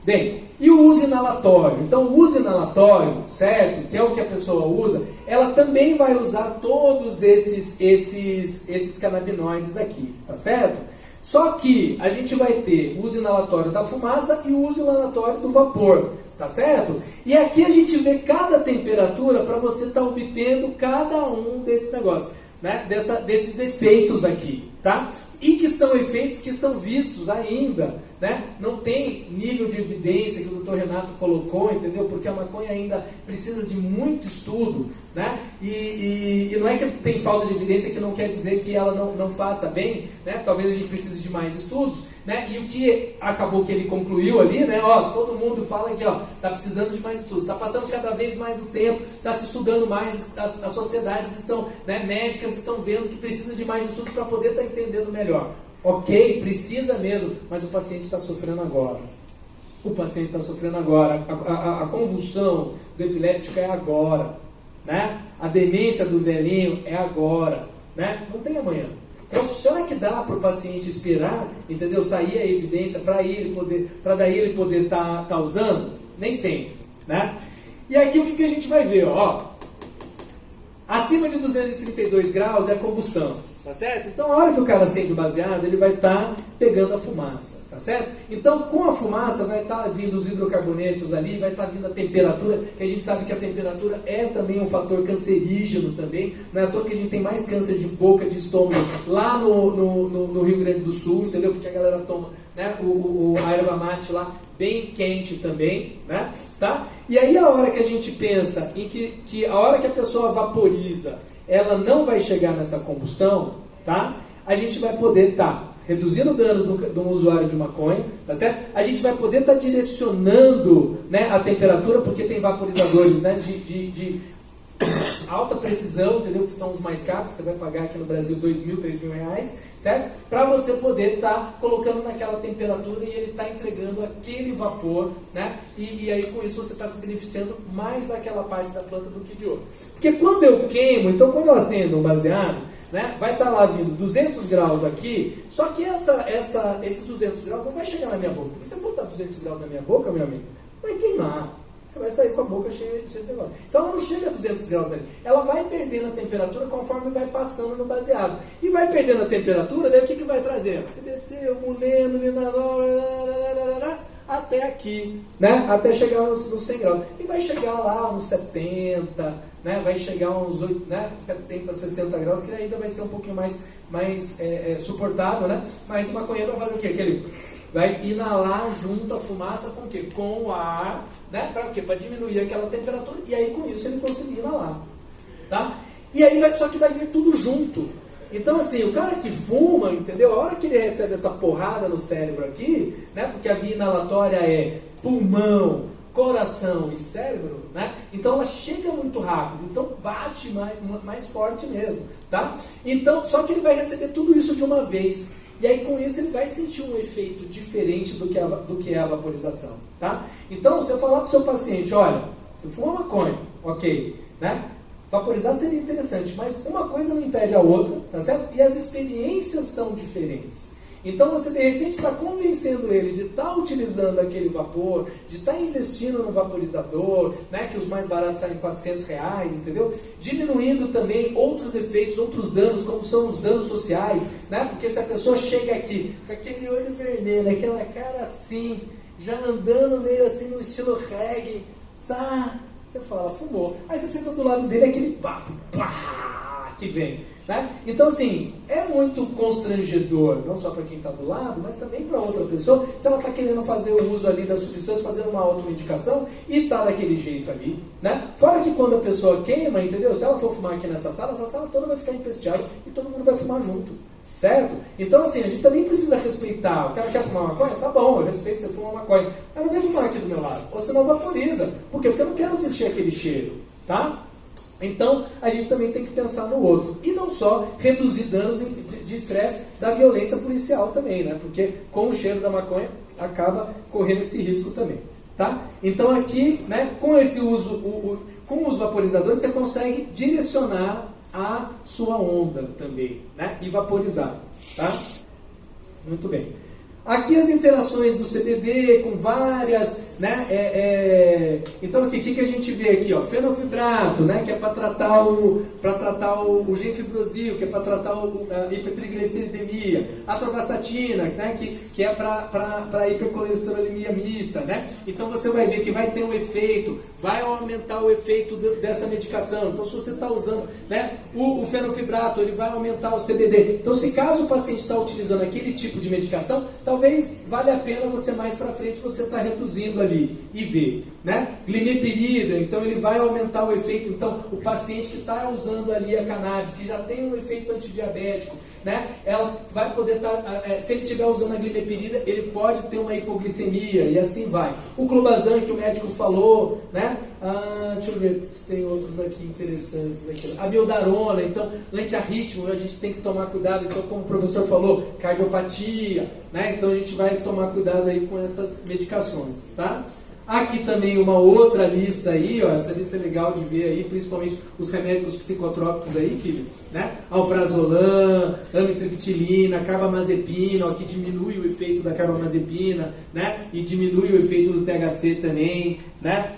Bem, e o uso inalatório? Então, o uso inalatório, certo? Que é o que a pessoa usa, ela também vai usar todos esses canabinoides aqui, tá certo? Só que a gente vai ter o uso inalatório da fumaça e o uso inalatório do vapor, tá certo? E aqui a gente vê cada temperatura para você estar obtendo cada um desses negócios, né? Desses efeitos aqui, tá? E que são efeitos que são vistos ainda, né? Não tem nível de evidência que o Dr. Renato colocou, entendeu? Porque a maconha ainda precisa de muito estudo, né? E não é que tem falta de evidência que não quer dizer que ela não faça bem, né? Talvez a gente precise de mais estudos, né? E o que acabou que ele concluiu ali, né? Ó, todo mundo fala que, ó, tá precisando de mais estudos, tá passando cada vez mais o tempo, tá se estudando mais, as sociedades estão, né, médicas estão vendo que precisa de mais estudos para poder estar entendendo melhor. Ok, precisa mesmo, mas o paciente está sofrendo agora. o paciente está sofrendo agora, a convulsão do epiléptico é agora, né? A demência do velhinho é agora, né? Não tem amanhã. Então, será que dá para o paciente esperar, entendeu? Sair a evidência para daí ele poder estar usando? Nem sempre, né? E aqui o que a gente vai ver, ó? Acima de 232 graus é combustão, tá certo? Então, a hora que o cara acende o baseado, ele vai estar pegando a fumaça, tá certo? Então, com a fumaça vai estar vindo os hidrocarbonetos ali, vai estar vindo a temperatura, que a gente sabe que a temperatura é também um fator cancerígeno também, não é à toa que a gente tem mais câncer de boca, de estômago lá no Rio Grande do Sul, entendeu? Porque a galera toma, né, a erva mate lá bem quente também, né? Tá? E aí a hora que a gente pensa em que a hora que a pessoa vaporiza, ela não vai chegar nessa combustão, tá? A gente vai poder estar reduzindo danos do usuário de maconha, tá certo? A gente vai poder estar direcionando, né, a temperatura, porque tem vaporizadores, né, de alta precisão, entendeu? Que são os mais caros, você vai pagar aqui no Brasil R$2.000, R$3.000, certo? Para você poder estar colocando naquela temperatura e ele está entregando aquele vapor, né? E aí com isso você está se beneficiando mais daquela parte da planta do que de outra. Porque quando eu queimo, então quando eu acendo um baseado, né, vai estar lá vindo 200 graus aqui, só que esses 200 graus não vai chegar na minha boca. Se você botar 200 graus na minha boca, meu amigo, vai queimar. Você vai sair com a boca cheia de negócio. Então ela não chega a 200 graus ali. Ela vai perdendo a temperatura conforme vai passando no baseado. E vai perdendo a temperatura, daí o que vai trazer? CBC, o muleno, linalol, até aqui, né? Até chegar nos 100 graus. E vai chegar lá uns 70, né? Vai chegar uns 70, 60 graus, que ainda vai ser um pouquinho mais suportável, né? Mas o maconheiro vai fazer o quê? Aquele vai inalar junto a fumaça com o quê? Com o ar, né? Para quê? Para diminuir aquela temperatura e aí com isso ele conseguir inalar, tá? E aí só que vai vir tudo junto. Então assim, o cara que fuma, entendeu? A hora que ele recebe essa porrada no cérebro aqui, né? Porque a via inalatória é pulmão, coração e cérebro, né? Então ela chega muito rápido, então bate mais forte mesmo, tá? Então, só que ele vai receber tudo isso de uma vez. E aí com isso ele vai sentir um efeito diferente do que é a vaporização, tá? Então você falar para o seu paciente, olha, você fuma maconha, ok, né? Vaporizar seria interessante, mas uma coisa não impede a outra, tá certo? E as experiências são diferentes. Então você de repente está convencendo ele de estar utilizando aquele vapor, de estar investindo no vaporizador, né, que os mais baratos saem R$400, entendeu? Diminuindo também outros efeitos, outros danos, como são os danos sociais, né? Porque se a pessoa chega aqui com aquele olho vermelho, aquela cara assim, já andando meio assim no estilo reggae, tá? Você fala, fumou. Aí você senta do lado dele, aquele bafo, que vem. Né? Então, assim, é muito constrangedor, não só para quem está do lado, mas também para outra pessoa, se ela está querendo fazer o uso ali da substância, fazendo uma automedicação e está daquele jeito ali. Né? Fora que quando a pessoa queima, entendeu? Se ela for fumar aqui nessa sala, essa sala toda vai ficar empesteada e todo mundo vai fumar junto. Certo? Então, assim, a gente também precisa respeitar. O cara quer fumar maconha? Tá bom, eu respeito você fumar maconha. Mas não vem fumar aqui do meu lado. Ou senão vaporiza. Por quê? Porque eu não quero sentir aquele cheiro. Tá? Então, a gente também tem que pensar no outro. E não só reduzir danos de estresse da violência policial também, né? Porque com o cheiro da maconha acaba correndo esse risco também. Tá? Então aqui, né, com esse uso, com os vaporizadores, você consegue direcionar a sua onda também, né? E vaporizar. Tá? Muito bem. Aqui as interações do CBD com várias, né? Então aqui, o que a gente vê aqui? Ó, fenofibrato, né? Que é para tratar o genfibrosil, que é para tratar a hipertrigliceridemia. Atorvastatina, né? Que é para a hipercolesterolemia mista, né? Então você vai ver que vai ter um efeito, vai aumentar o efeito dessa medicação. Então se você está usando, né, o fenofibrato, ele vai aumentar o CBD. Então se caso o paciente está utilizando aquele tipo de medicação, talvez valha a pena você mais para frente você está reduzindo ali e ver, né? Glimepirida, então ele vai aumentar o efeito. Então o paciente que está usando ali a cannabis, que já tem um efeito antidiabético, né? Ela vai poder estar, se ele estiver usando a glimepirida, ele pode ter uma hipoglicemia e assim vai. O clobazam que o médico falou, né? Deixa eu ver se tem outros aqui interessantes. Aqui. A Biodarona, então, antiarrítmico, a gente tem que tomar cuidado. Então, como o professor falou, cardiopatia, né? Então a gente vai tomar cuidado aí com essas medicações, tá? Aqui também uma outra lista aí, ó, essa lista é legal de ver aí, principalmente os remédios psicotrópicos aí, que, né? Alprazolam, amitriptilina, carbamazepina, ó, que diminui o efeito da carbamazepina, né? E diminui o efeito do THC também, né?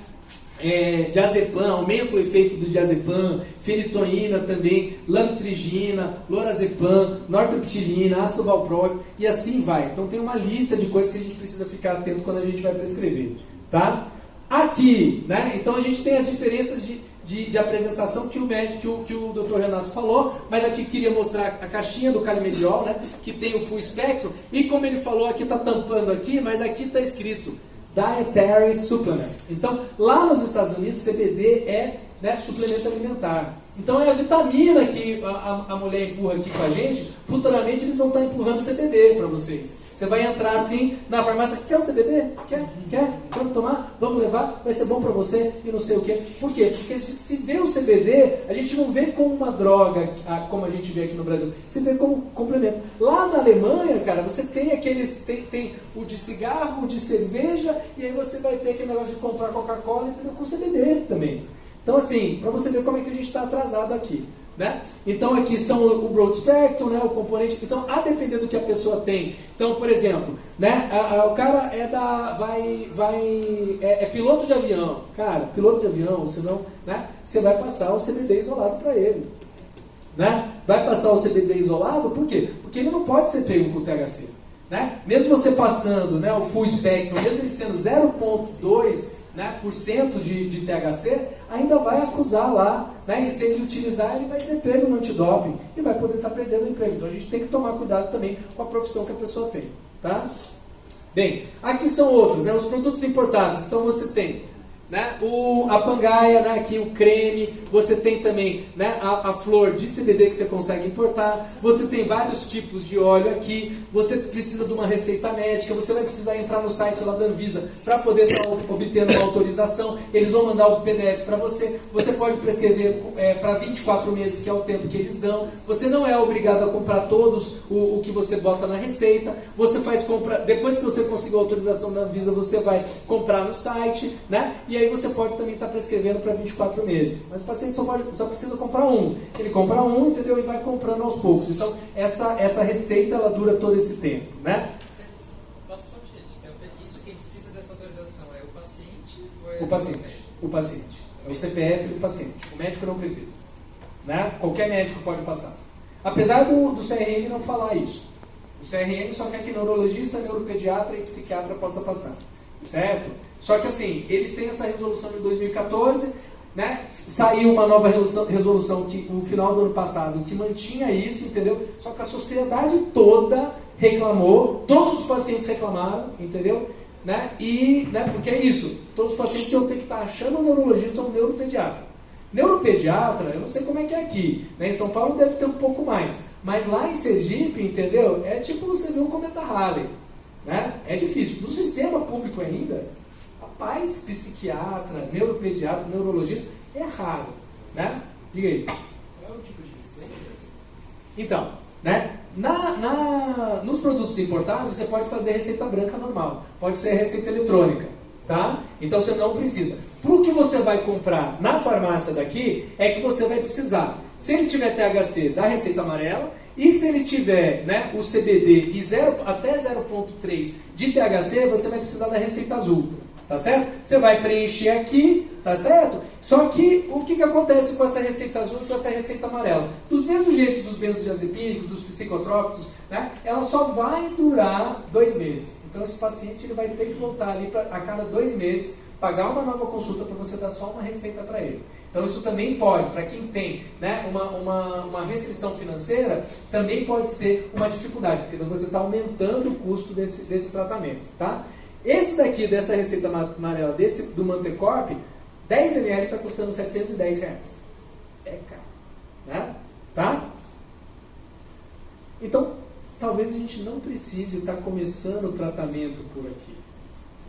Diazepam, aumenta o efeito do diazepam, fenitoína também, lamtrigina, lorazepam, nortriptilina, ácido valproico e assim vai. Então tem uma lista de coisas que a gente precisa ficar atento quando a gente vai prescrever, tá? Aqui, né? Então a gente tem as diferenças de apresentação que o médico, que o Dr. Renato falou, mas aqui queria mostrar a caixinha do calimediol, né? Que tem o full spectrum e como ele falou, aqui está tampando aqui, mas aqui está escrito Dietary Supplement. Então, lá nos Estados Unidos, CBD é, né, suplemento alimentar. Então, é a vitamina que a mulher empurra aqui com a gente. Futuramente, eles vão estar empurrando CBD para vocês. Você vai entrar assim na farmácia, quer o CBD? Quer? Vamos tomar? Vamos levar? Vai ser bom para você e não sei o quê. Por quê? Porque se vê o CBD, a gente não vê como uma droga, como a gente vê aqui no Brasil. Se vê como complemento. Lá na Alemanha, cara, você tem aqueles, tem o de cigarro, o de cerveja, e aí você vai ter aquele negócio de comprar Coca-Cola com CBD também. Então, assim, para você ver como é que a gente está atrasado aqui. Né? Então aqui são o broad spectrum, né, o componente. Então, a depender do que a pessoa tem. Então, por exemplo, né, o cara é piloto de avião. Cara, piloto de avião, senão, né, você vai passar o CBD isolado para ele. Né? Vai passar o CBD isolado, por quê? Porque ele não pode ser pego com o THC. Né? Mesmo você passando, né, o full spectrum, mesmo ele sendo 0,2%, né, por cento de THC, ainda vai acusar lá, né, e se ele utilizar, ele vai ser pego no antidoping e vai poder estar perdendo o emprego. Então a gente tem que tomar cuidado também com a profissão que a pessoa tem. Tá? Bem, aqui são outros, né, os produtos importados. Então você tem, né, a pangaia, né, aqui o creme, você tem também, né, a flor de CBD que você consegue importar, você tem vários tipos de óleo aqui, você precisa de uma receita médica, você vai precisar entrar no site lá da Anvisa para poder estar obtendo uma autorização, eles vão mandar o PDF para você, você pode prescrever para 24 meses, que é o tempo que eles dão, você não é obrigado a comprar todos o que você bota na receita, você faz compra, depois que você conseguiu a autorização da Anvisa, você vai comprar no site, né, e aí você pode também estar prescrevendo para 24 meses. Mas o paciente só precisa comprar um. Ele compra um, entendeu? E vai comprando aos poucos. Então, essa receita, ela dura todo esse tempo, né? Posso só te dizer, isso quem precisa dessa autorização é o paciente ou é O paciente. O paciente. É o CPF do paciente. O médico não precisa. Né? Qualquer médico pode passar. Apesar do CRM não falar isso. O CRM só quer que neurologista, neuropediatra e psiquiatra possa passar. Certo? Só que assim, eles têm essa resolução de 2014, né? Saiu uma nova resolução que, no final do ano passado que mantinha isso, entendeu? Só que a sociedade toda reclamou, todos os pacientes reclamaram, entendeu? Né? E, né, porque é isso, todos os pacientes iam ter que estar achando um neurologista ou um neuropediatra. Neuropediatra, eu não sei como é que é aqui, né? Em São Paulo deve ter um pouco mais, mas lá em Sergipe, entendeu? É tipo você ver um cometa Halley, né? É difícil. No sistema público ainda, rapaz, psiquiatra, neuropediatra, neurologista, é raro, né? Diga aí. Qual é o tipo de receita? Então, né? Nos produtos importados, você pode fazer receita branca normal, pode ser receita eletrônica, tá? Então você não precisa. Para o que você vai comprar na farmácia daqui, é que você vai precisar. Se ele tiver THC, da receita amarela, e se ele tiver, né, o CBD e até 0,3 de THC, você vai precisar da receita azul. Tá certo? Você vai preencher aqui, tá certo? Só que o que acontece com essa receita azul e com essa receita amarela? Dos mesmos jeitos dos benzodiazepínicos, dos psicotrópicos, né? Ela só vai durar 2 meses. Então esse paciente ele vai ter que voltar ali a cada 2 meses, pagar uma nova consulta para você dar só uma receita para ele. Então isso também pode, para quem tem, né, uma restrição financeira, também pode ser uma dificuldade, porque você está aumentando o custo desse tratamento, tá? Esse daqui, dessa receita amarela, do Mantecorp, 10 ml está custando R$710. É caro, né? Tá? Então, talvez a gente não precise estar começando o tratamento por aqui,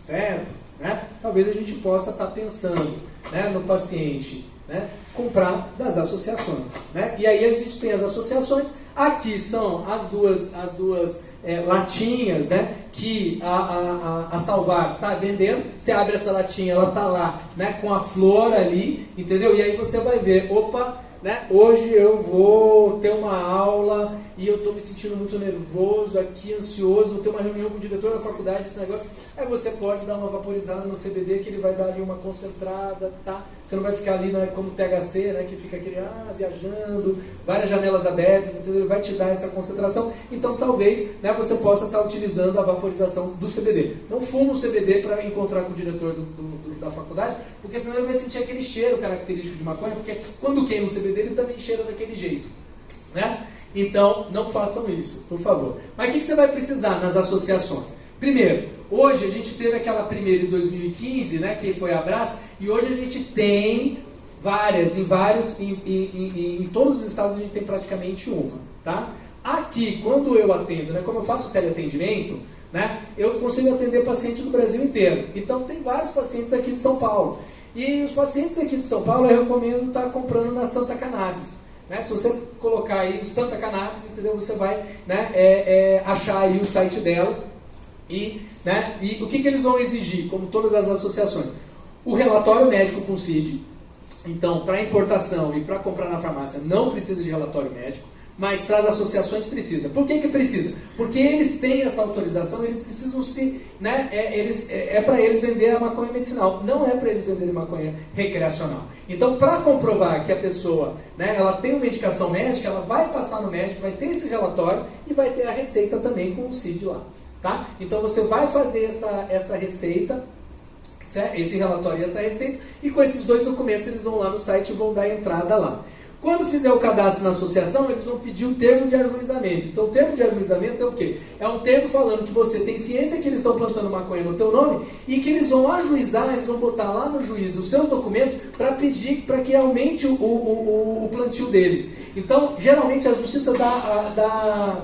certo? Né? Talvez a gente possa estar pensando, né, no paciente, né, comprar das associações, né? E aí a gente tem as associações. Aqui são as duas latinhas, né, que a Salvar está vendendo. Você abre essa latinha, ela está lá, né, com a flor ali, entendeu? E aí você vai ver, opa, né, hoje eu vou ter uma aula e eu estou me sentindo muito nervoso aqui, ansioso, vou ter uma reunião com o diretor da faculdade, esse negócio. Aí você pode dar uma vaporizada no CBD, que ele vai dar ali uma concentrada, tá? Você não vai ficar ali, né, como THC, né, que fica aquele, viajando, várias janelas abertas, entendeu? Ele vai te dar essa concentração. Então, talvez, né, você possa estar utilizando a vaporização do CBD. Não fuma o CBD para encontrar com o diretor da faculdade, porque senão ele vai sentir aquele cheiro característico de maconha, porque quando queima o CBD, ele também cheira daquele jeito, né? Então, não façam isso, por favor. Mas o que você vai precisar nas associações? Primeiro, hoje a gente teve aquela primeira em 2015, né, que foi a Brás, e hoje a gente tem várias, em todos os estados a gente tem praticamente uma, tá? Aqui, quando eu atendo, né, como eu faço teleatendimento, né, eu consigo atender paciente do Brasil inteiro. Então tem vários pacientes aqui de São Paulo. E os pacientes aqui de São Paulo eu recomendo estar comprando na Santa Cannabis. Né? Se você colocar aí o Santa Cannabis, entendeu? Você vai, né, achar aí o site delas. E o que eles vão exigir, como todas as associações? O relatório médico com CID. Então, para importação e para comprar na farmácia não precisa de relatório médico, mas para as associações precisa. Por que precisa? Porque eles têm essa autorização, eles precisam se... Né, para eles vender a maconha medicinal, não é para eles venderem maconha recreacional. Então, para comprovar que a pessoa, né, ela tem uma medicação médica, ela vai passar no médico, vai ter esse relatório e vai ter a receita também com o CID lá. Tá? Então você vai fazer essa receita, esse relatório e essa receita, e com esses dois documentos eles vão lá no site e vão dar entrada lá. Quando fizer o cadastro na associação, eles vão pedir o termo de ajuizamento. Então o termo de ajuizamento é o quê? É um termo falando que você tem ciência que eles estão plantando maconha no teu nome e que eles vão ajuizar, eles vão botar lá no juízo os seus documentos para pedir para que aumente o plantio deles. Então, geralmente a justiça dá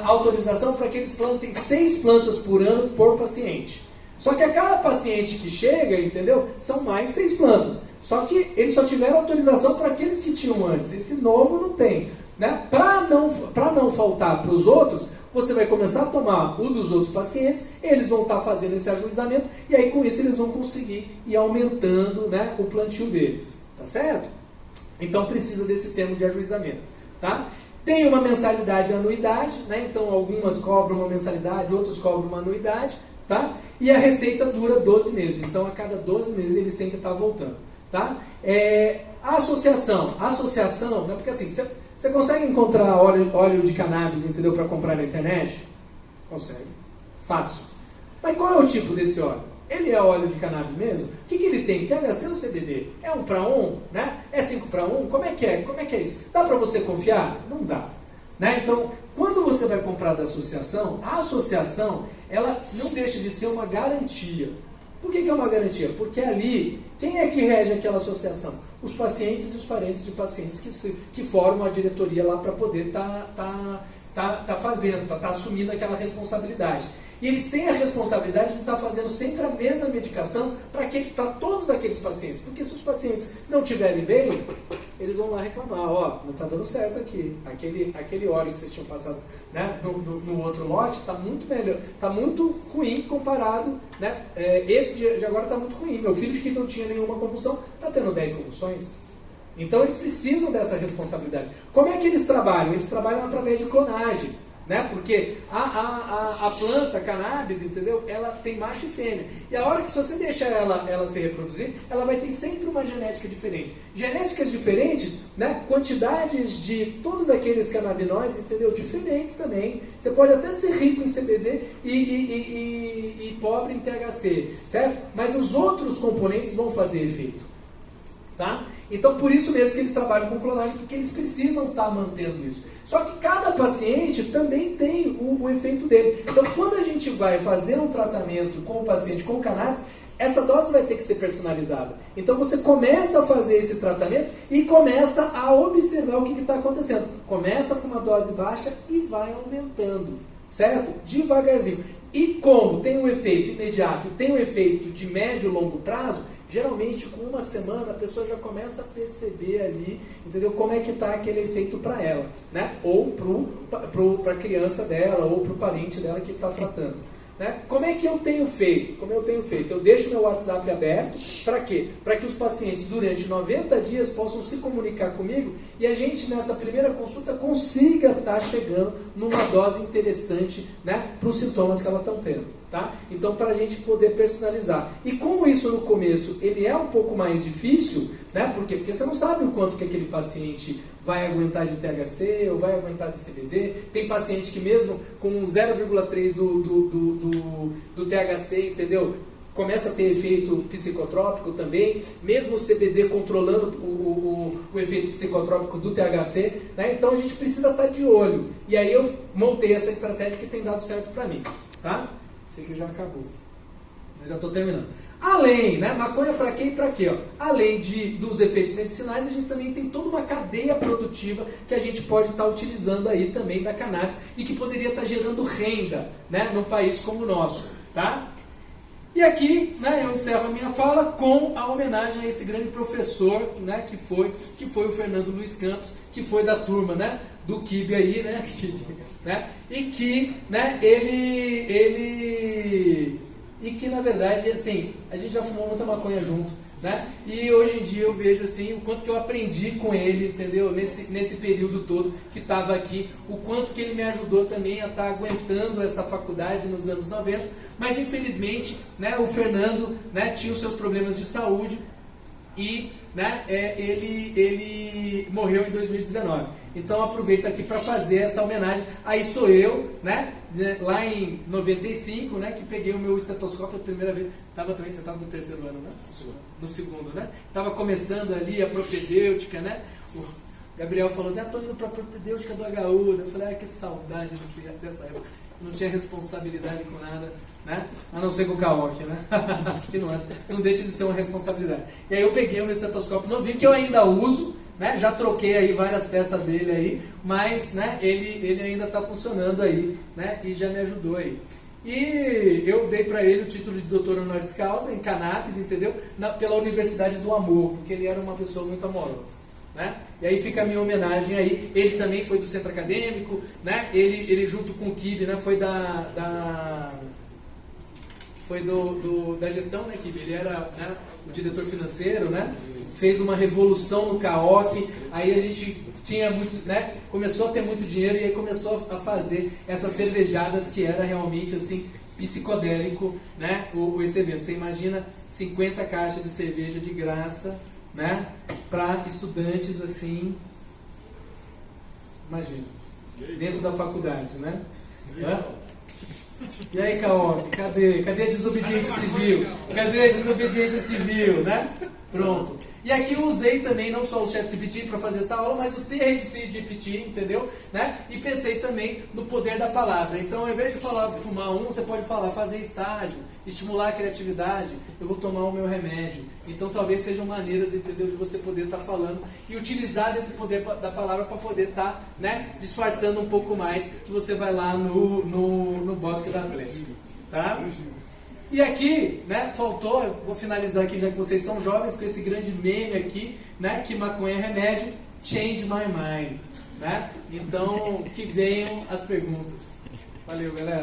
autorização para que eles plantem 6 plantas por ano por paciente. Só que a cada paciente que chega, entendeu? São mais 6 plantas. Só que eles só tiveram autorização para aqueles que tinham antes. Esse novo não tem. Né? Para não faltar para os outros, você vai começar a tomar o dos outros pacientes, eles vão estar fazendo esse ajuizamento, e aí com isso eles vão conseguir ir aumentando, né, o plantio deles. Tá certo? Então precisa desse termo de ajuizamento. Tá? Tem uma mensalidade e anuidade, né? Então algumas cobram uma mensalidade, outros cobram uma anuidade, tá? E a receita dura 12 meses, então a cada 12 meses eles têm que estar voltando, tá? A associação, né? Porque assim, você consegue encontrar óleo de cannabis, entendeu, para comprar na internet? Consegue, fácil. Mas qual é o tipo desse óleo? Ele é óleo de cannabis mesmo? O que ele tem? THC ou CBD? É 1 para 1? Né? É 5 para 1? Como é que é isso? Dá para você confiar? Não dá. Né? Então, quando você vai comprar da associação, a associação, ela não deixa de ser uma garantia. Por que é uma garantia? Porque ali, quem é que rege aquela associação? Os pacientes e os parentes de pacientes que formam a diretoria lá para poder tá fazendo, tá assumindo aquela responsabilidade. E eles têm a responsabilidade de estar fazendo sempre a mesma medicação para todos aqueles pacientes. Porque se os pacientes não estiverem bem, eles vão lá reclamar, ó, não está dando certo aqui. Aquele óleo que vocês tinham passado, né, no outro lote está muito melhor, está muito ruim comparado, né? Esse de agora está muito ruim. Meu filho que não tinha nenhuma compulsão está tendo 10 compulsões. Então eles precisam dessa responsabilidade. Como é que eles trabalham? Eles trabalham através de clonagem. Né? Porque a planta, a cannabis, entendeu? Ela tem macho e fêmea. E a hora que se você deixar ela se reproduzir, ela vai ter sempre uma genética diferente. Genéticas diferentes, né? Quantidades de todos aqueles canabinoides, entendeu? Diferentes também. Você pode até ser rico em CBD e pobre em THC, certo? Mas os outros componentes vão fazer efeito. Tá? Então, por isso mesmo que eles trabalham com clonagem, porque eles precisam estar mantendo isso. Só que cada paciente também tem o efeito dele. Então, quando a gente vai fazer um tratamento com o paciente com cannabis, essa dose vai ter que ser personalizada. Então, você começa a fazer esse tratamento e começa a observar o que está acontecendo. Começa com uma dose baixa e vai aumentando, certo? Devagarzinho. E como tem um efeito imediato, tem um efeito de médio e longo prazo, geralmente com uma semana a pessoa já começa a perceber ali, entendeu? Como é que está aquele efeito para ela, né? Ou para a criança dela, ou para o parente dela que está tratando. Né? Como é que eu tenho feito? Eu deixo meu WhatsApp aberto, para quê? Para que os pacientes durante 90 dias possam se comunicar comigo e a gente nessa primeira consulta consiga estar chegando numa dose interessante, né, para os sintomas que elas estão tendo. Tá? Então, para a gente poder personalizar. E como isso no começo ele é um pouco mais difícil, né? Por quê? Porque você não sabe o quanto que aquele paciente vai aguentar de THC ou vai aguentar de CBD. Tem paciente que mesmo com 0,3 do THC, entendeu? Começa a ter efeito psicotrópico também, mesmo o CBD controlando o efeito psicotrópico do THC, né? Então a gente precisa estar de olho. E aí eu montei essa estratégia que tem dado certo para mim, tá? Sei que já acabou, mas já estou terminando. Além, né, maconha para quê e para quê? Ó? Além dos efeitos medicinais, a gente também tem toda uma cadeia produtiva que a gente pode estar utilizando aí também da cannabis e que poderia estar gerando renda, né, num país como o nosso, tá? E aqui, né, eu encerro a minha fala com a homenagem a esse grande professor, né, que foi o Fernando Luiz Campos, que foi da turma, né, do Kibe aí, né, e que, né, e que na verdade, assim, a gente já fumou muita maconha junto, né, e hoje em dia eu vejo assim o quanto que eu aprendi com ele, entendeu, nesse período todo que estava aqui, o quanto que ele me ajudou também a estar aguentando essa faculdade nos anos 90, mas infelizmente, né, o Fernando, né, tinha os seus problemas de saúde e, né, ele morreu em 2019. Então aproveito aqui para fazer essa homenagem. Aí sou eu, né, lá em 95, né, que peguei o meu estetoscópio a primeira vez. Estava também sentado no terceiro ano, né? No segundo, né? Estava começando ali a propedêutica, né? O Gabriel falou assim, estou indo para a propedêutica do HU. Eu falei, que saudade dessa época. Não tinha responsabilidade com nada, né? A não ser com o Kaok, né? Que não deixa de ser uma responsabilidade. E aí eu peguei o meu estetoscópio novinho, que eu ainda uso, né? Já troquei aí várias peças dele aí, mas, né, ele ainda está funcionando aí, né? E já me ajudou aí. E eu dei para ele o título de doutor honoris causa em cannabis, entendeu? Pela Universidade do Amor, porque ele era uma pessoa muito amorosa. Né? E aí fica a minha homenagem aí. Ele também foi do centro acadêmico, né? Ele junto com o Kibe, né, foi da gestão, né, Kibe? Ele era, né, o diretor financeiro, né? Fez uma revolução no Kaok. Aí a gente tinha muito, né? Começou a ter muito dinheiro e aí começou a fazer essas cervejadas que era realmente assim psicodélico, né? Esse evento. Você imagina 50 caixas de cerveja de graça, né, para estudantes assim, imagina, dentro da faculdade, né? E aí, Kaok, cadê a desobediência civil? Cadê a desobediência civil, né? Pronto. E aqui eu usei também não só o ChatGPT para fazer essa aula, mas o TRDC-GPT, entendeu? Né? E pensei também no poder da palavra. Então, ao invés de falar fumar você pode falar fazer estágio, estimular a criatividade, eu vou tomar o meu remédio. Então, talvez sejam maneiras, entendeu, de você poder estar falando e utilizar esse poder da palavra para poder estar, né, disfarçando um pouco mais que você vai lá no Bosque da Atlético. Tá? E aqui, né, faltou, eu vou finalizar aqui já que vocês são jovens, com esse grande meme aqui, né, que maconha é remédio, change my mind, né? Então, que venham as perguntas. Valeu, galera.